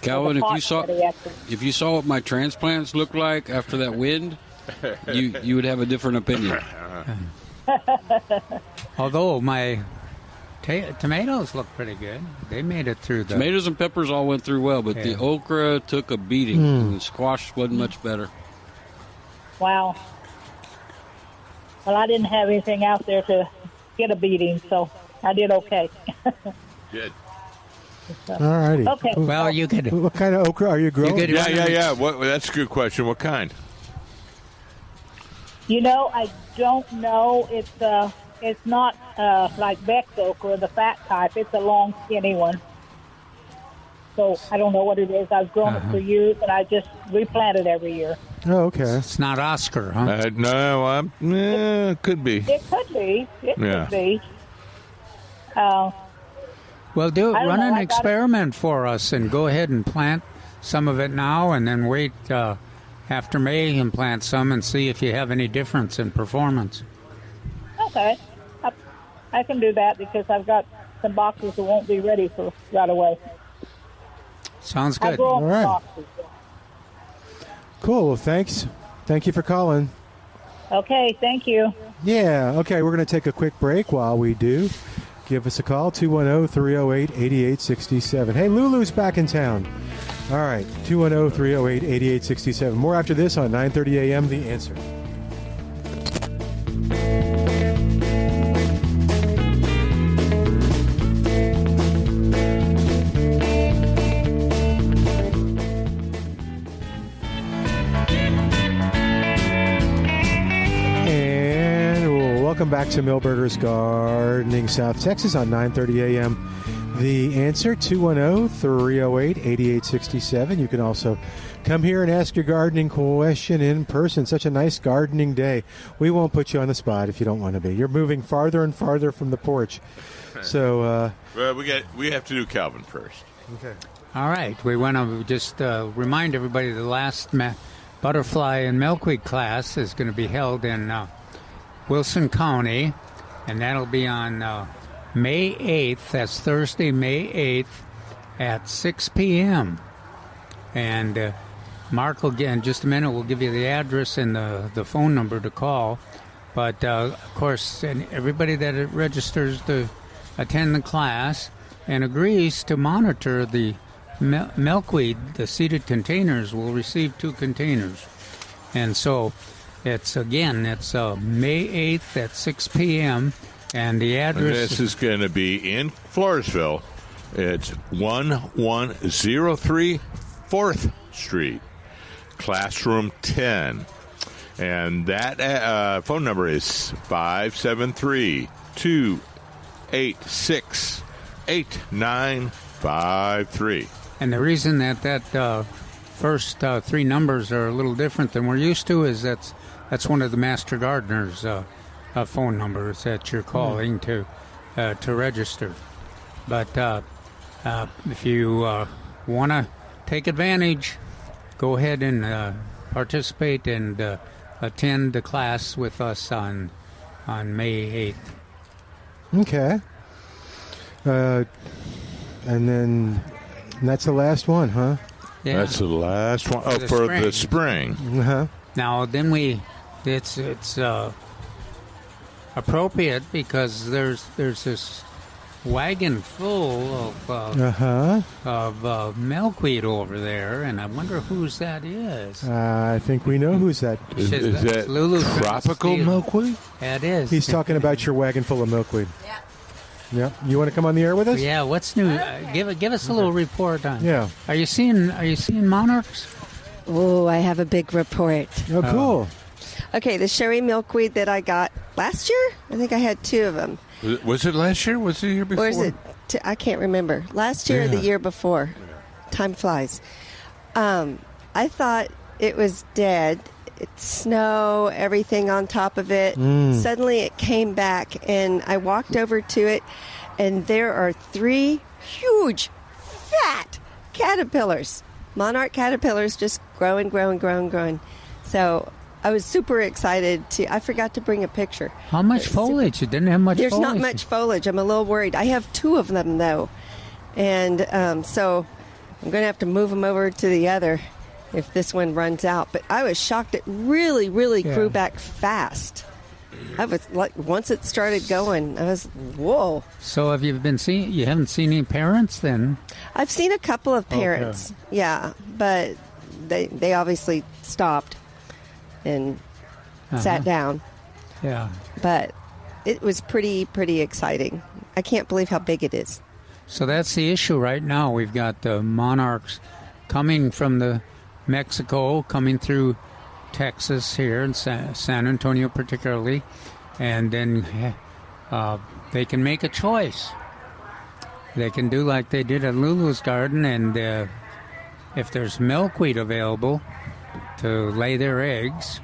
Calvin, if you saw what my transplants looked like after that wind, you would have a different opinion. Although my tomatoes look pretty good. They made it through the... Tomatoes and peppers all went through well, but the okra took a beating, and the squash wasn't much better. Wow. Well, I didn't have anything out there to get a beating, so I did okay. Good. So. All righty. Okay. Well, you could. What kind of okra are you growing? Yeah. That's a good question. What kind? I don't know. It's not like Beck's okra, the fat type. It's a long, skinny one. So I don't know what it is. I've grown it for years, and I just replant it every year. Oh, okay. It's not Oscar, huh? No, it could be. It could be. It could be. Well, I don't run know. an I got experiment for us and go ahead and plant some of it now and then wait after May and plant some and see if you have any difference in performance. Okay. I can do that because I've got some boxes that won't be ready for right away. Sounds I good. grow them All right. in boxes. Cool. Well, thanks. Thank you for calling. Okay, thank you. Yeah. Okay, we're going to take a quick break. While we do, give us a call, 210-308-8867. Hey, Lulu's back in town. All right, 210-308-8867. More after this on 9:30 a.m. The Answer. Welcome back to Milberger's Gardening, South Texas on 9:30 a.m. The Answer, 210-308-8867. You can also come here and ask your gardening question in person. Such a nice gardening day. We won't put you on the spot if you don't want to be. You're moving farther and farther from the porch. So, well, we have to do Calvin first. Okay. All right. We want to just remind everybody the last butterfly and milkweed class is going to be held in Wilson County, and that'll be on May 8th. That's Thursday, May 8th at 6 p.m. And Mark will get, in just a minute, we'll give you the address and the phone number to call. But, of course, and everybody that registers to attend the class and agrees to monitor the milkweed, the seeded containers, will receive 2 containers. And so it's May 8th at 6 p.m. And the address... And this is going to be in Floresville. It's 1103 4th Street, Classroom 10. And that phone number is 573-286-8953. And the reason that first 3 numbers are a little different than we're used to is that's one of the Master Gardener's phone numbers that you're calling to register. But if you want to take advantage, go ahead and participate and attend the class with us on May 8th. Okay. And that's the last one, huh? Yeah. That's the last one. Oh, for the spring. Uh-huh. Now, then it's appropriate because there's this wagon full of milkweed over there, and I wonder whose that is. I think we know who's that. Is that Lulu tropical milkweed? Yeah, it is. He's talking about your wagon full of milkweed. Yeah. Yeah. You want to come on the air with us? Yeah. What's new? Give us a little report on. Yeah. Are you seeing monarchs? Oh, I have a big report. Oh, cool. Okay, the sherry milkweed that I got last year, I think I had 2 of them. Was it last year? Was it the year before? Or is it? I can't remember. Last year or the year before. Time flies. I thought it was dead. It's snow, everything on top of it. Suddenly it came back, and I walked over to it, and there are 3 huge, fat caterpillars. Monarch caterpillars just growing. So I was super excited I forgot to bring a picture. How much foliage? It didn't have much There's foliage. not much foliage. I'm a little worried. I have 2 of them, though. And so I'm going to have to move them over to the other if this one runs out. But I was shocked. It really grew back fast. I was like, once it started going, I was, whoa. So have you you haven't seen any parents then? I've seen a couple of parents, yeah, but they obviously stopped and sat down. Yeah. But it was pretty exciting. I can't believe how big it is. So that's the issue right now. We've got the monarchs coming from the Mexico, coming through Texas here in San Antonio particularly, and then they can make a choice. They can do like they did at Lulu's Garden, and if there's milkweed available, to lay their eggs,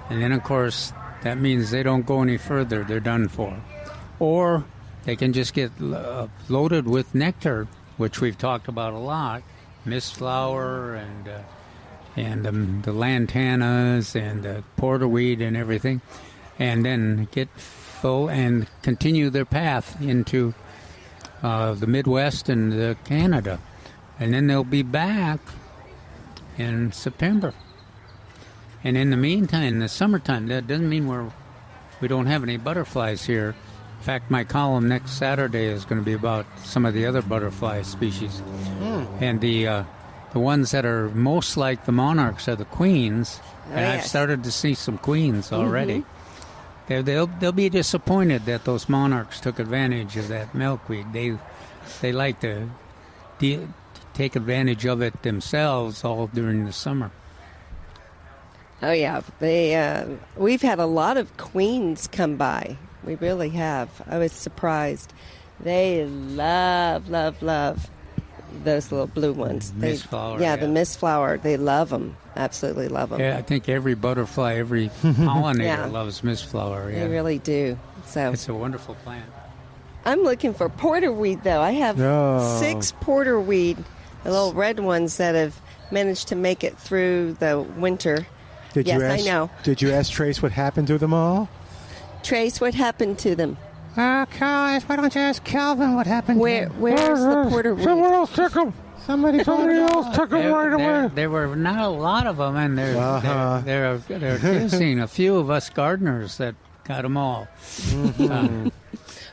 and then of course that means they don't go any further, they're done for. Or they can just get loaded with nectar, which we've talked about a lot, mistflower and the lantanas and the porterweed and everything, and then get full and continue their path into the Midwest and Canada. And then they'll be back in September. And in the meantime, in the summertime, that doesn't mean we don't have any butterflies here. In fact, my column next Saturday is going to be about some of the other butterfly species. And the ones that are most like the monarchs are the queens. And I've started to see some queens already. They'll be disappointed that those monarchs took advantage of that milkweed. They like to take advantage of it themselves all during the summer. Oh yeah, we've had a lot of queens come by. We really have. I was surprised. They love those little blue ones. Mistflower. The mistflower. They love them. Absolutely love them. Yeah, I think every butterfly, every pollinator loves mistflower. Yeah. They really do. So it's a wonderful plant. I'm looking for porterweed, though. I have 6 porterweed, the little red ones that have managed to make it through the winter. I know. Did you ask Trace what happened to them all? Trace, what happened to them? Guys, why don't you ask Calvin what happened to them? Where's the porterweed? Someone else took them. Somebody else took them right away. There were not a lot of them, and they're accusing a few of us gardeners that got them all.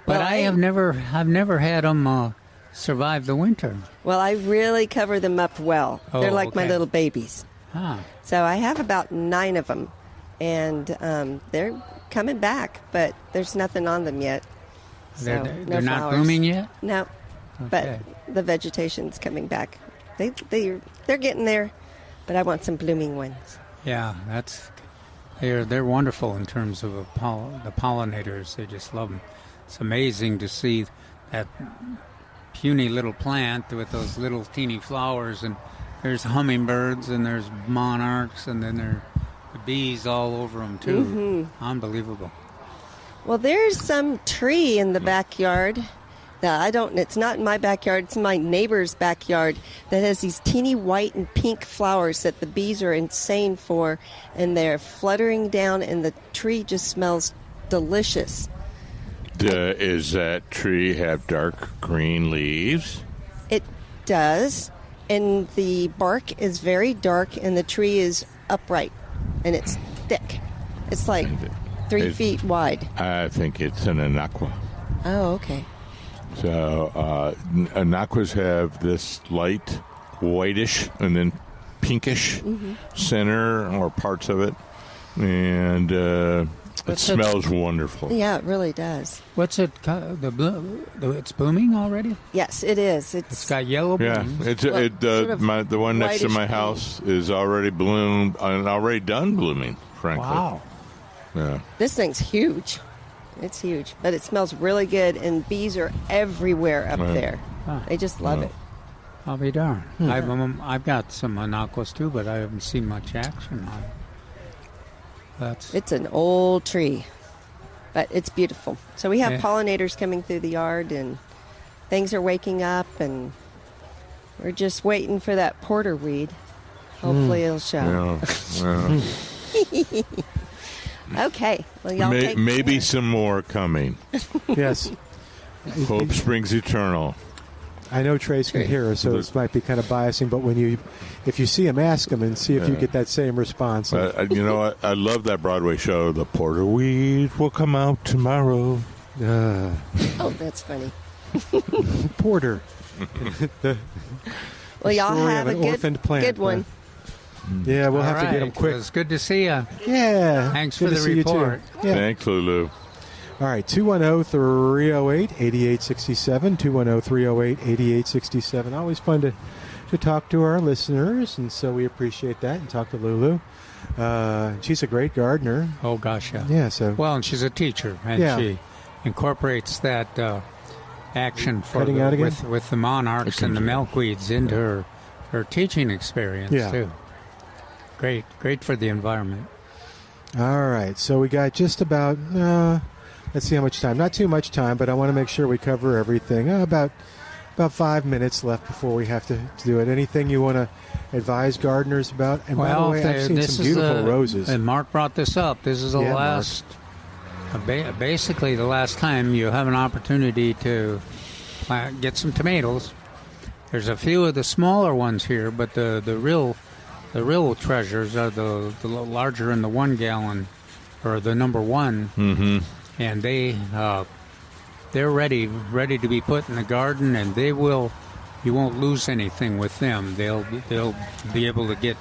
But I've never had them survive the winter. Well, I really cover them up well. They're like my little babies. So I have about 9 of them, and they're coming back, but there's nothing on them yet. So they're not blooming yet? No, but the vegetation's coming back. They're getting there, but I want some blooming ones. Yeah, they're wonderful in terms of the pollinators. They just love them. It's amazing to see that puny little plant with those little teeny flowers, and there's hummingbirds and there's monarchs, and then there are bees all over them too. Unbelievable. Well, there's some tree in the backyard. It's not in my backyard. It's in my neighbor's backyard that has these teeny white and pink flowers that the bees are insane for, and they're fluttering down, and the tree just smells delicious. Does that tree have dark green leaves? It does, and the bark is very dark, and the tree is upright, and it's thick. It's like 3 feet wide. I think it's an anaqua. Oh, okay. So anaquas have this light whitish and then pinkish center or parts of it, and it smells wonderful. Yeah, it really does. What's it? It's blooming already? Yes, it is. It's got yellow blooms. Yeah, the one next to my house is already bloomed and already done blooming. Frankly, wow. Yeah. This thing's huge. It's huge, but it smells really good, and bees are everywhere up there. They just love it. I'll be darned. I've got some anaquas too, but I haven't seen much action on it. It's an old tree, but it's beautiful. So we have pollinators coming through the yard, and things are waking up, and we're just waiting for that porterweed. Hopefully it'll show. Yeah. Okay. Well, y'all take maybe some more coming. Yes. Hope springs eternal. I know Trace can hear us, so this might be kind of biasing, but if you see him, ask him and see if you get that same response. You know what? I love that Broadway show, The Porterweed Will Come Out Tomorrow. Oh, that's funny. Porter. Well, y'all have a good one. Yeah, we'll have to get him quick. It's good to see you. Yeah. Thanks for the report. Yeah. Thanks, Lulu. All right, 210-308-8867, 210-308-8867. Always fun to talk to our listeners, and so we appreciate that, and talk to Lulu. She's a great gardener. Oh, gosh, yeah. Yeah, so... Well, and she's a teacher, and she incorporates that action for with the monarchs and the milkweeds into her teaching experience, too. Great for the environment. All right, so we got just about, let's see how much time. Not too much time, but I want to make sure we cover everything. About 5 minutes left before we have to do it. Anything you want to advise gardeners about? And by the way, I've seen some beautiful roses. And Mark brought this up. This is the last, basically the last time you have an opportunity to get some tomatoes. There's a few of the smaller ones here, but the real treasures are the larger in the 1 gallon, or the number 1, and they're ready to be put in the garden, and you won't lose anything with them. They'll be able to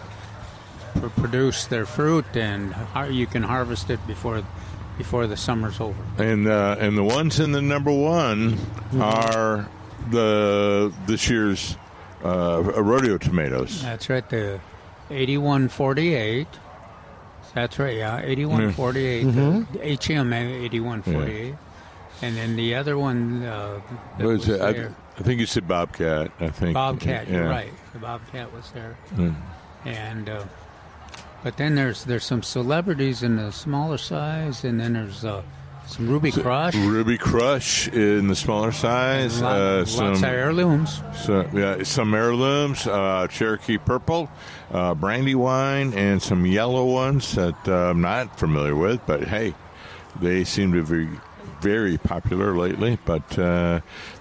produce their fruit, and you can harvest it before the summer's over. And the ones in the number 1 are this year's rodeo tomatoes. That's right. The 8148. That's right, yeah, 8148. HM 8148. And then the other one I think you said Bobcat. I think Bobcat. You're right. The Bobcat was there. And but then there's some celebrities in the smaller size, and then there's some Ruby Crush. Ruby Crush in the smaller size. Lots of heirlooms. Some heirlooms. Cherokee Purple, Brandywine, and some yellow ones that I'm not familiar with. But hey, they seem to be very popular lately. But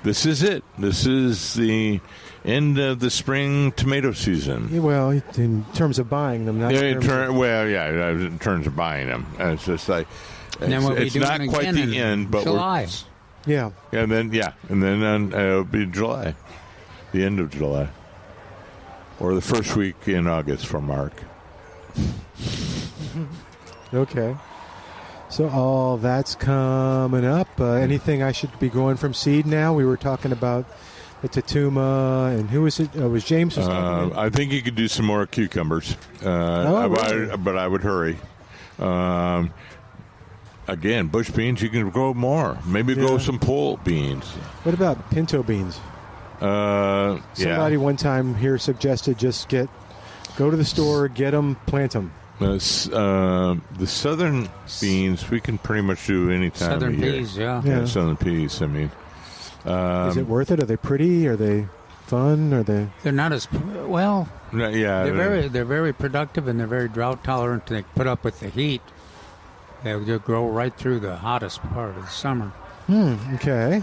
this is it. This is the end of the spring tomato season. Well, in terms of buying them, not in terms of buying them. It's just like. It's not quite the end, but July. And then it'll be July, the end of July, or the first week in August for Mark. Okay, so all that's coming up. Anything I should be growing from seed now? We were talking about the Tatuma, and who was it? Was James? I think you could do some more cucumbers, really? But I would hurry. Again, bush beans, you can grow more. Maybe grow some pole beans. What about pinto beans? Somebody one time here suggested just go to the store, get them, plant them. The southern beans, we can pretty much do any time southern of year. Peas, yeah. Southern peas, I mean. Is it worth it? Are they pretty? Are they fun? Are they? They're not as well. Yeah, they're very productive, and they're very drought tolerant. They put up with the heat. They'll grow right through the hottest part of the summer. Okay.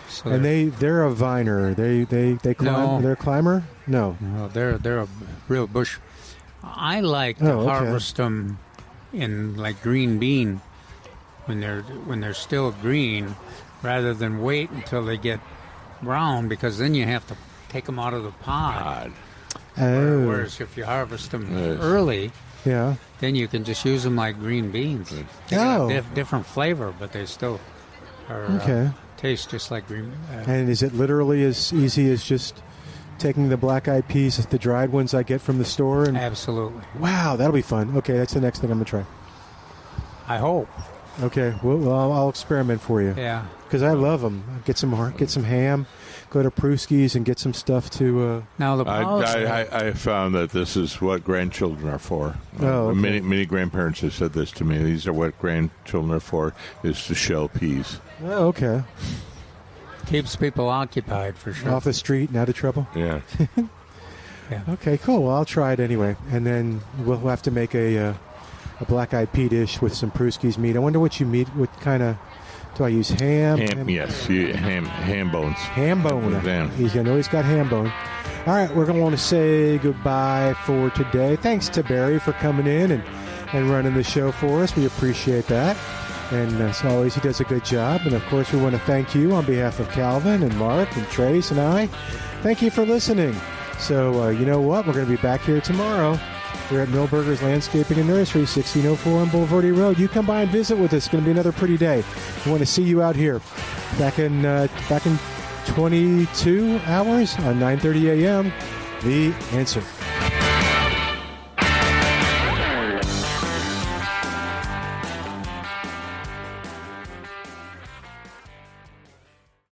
So and they're a viner. They climb. No. They're a climber. No, they're a real bush. I like to harvest them in like green bean when they're still green, rather than wait until they get brown, because then you have to take them out of the pod. Whereas if you harvest them early. Yeah. Then you can just use them like green beans. They have different flavor, but they still taste just like green. And is it literally as easy as just taking the black-eyed peas, the dried ones I get from the store? Absolutely. Wow, that'll be fun. Okay, that's the next thing I'm going to try. I hope. Okay, well, I'll experiment for you. Yeah. Because I love them. Get some ham, go to Pruski's and get some stuff to... Now I found that this is what grandchildren are for. Many grandparents have said this to me. These are what grandchildren are for, is to shell peas. Oh, okay. Keeps people occupied, for sure. Off the street and out of trouble? Yeah. Yeah. Okay, cool. Well, I'll try it anyway. And then we'll have to make a black-eyed pea dish with some Pruski's meat. I wonder what you meat, what kind of... Do I use ham? Yes, ham bones. Ham bone. I know he's got ham bone. All right, we're going to want to say goodbye for today. Thanks to Barry for coming in and running the show for us. We appreciate that. And as always, he does a good job. And, of course, we want to thank you on behalf of Calvin and Mark and Trace and I. Thank you for listening. So, you know what? We're going to be back here tomorrow. We're at Milberger's Landscaping and Nursery, 1604 on Boulevardy Road. You come by and visit with us. It's going to be another pretty day. We want to see you out here. Back in 22 hours on 9:30 a.m. The Answer.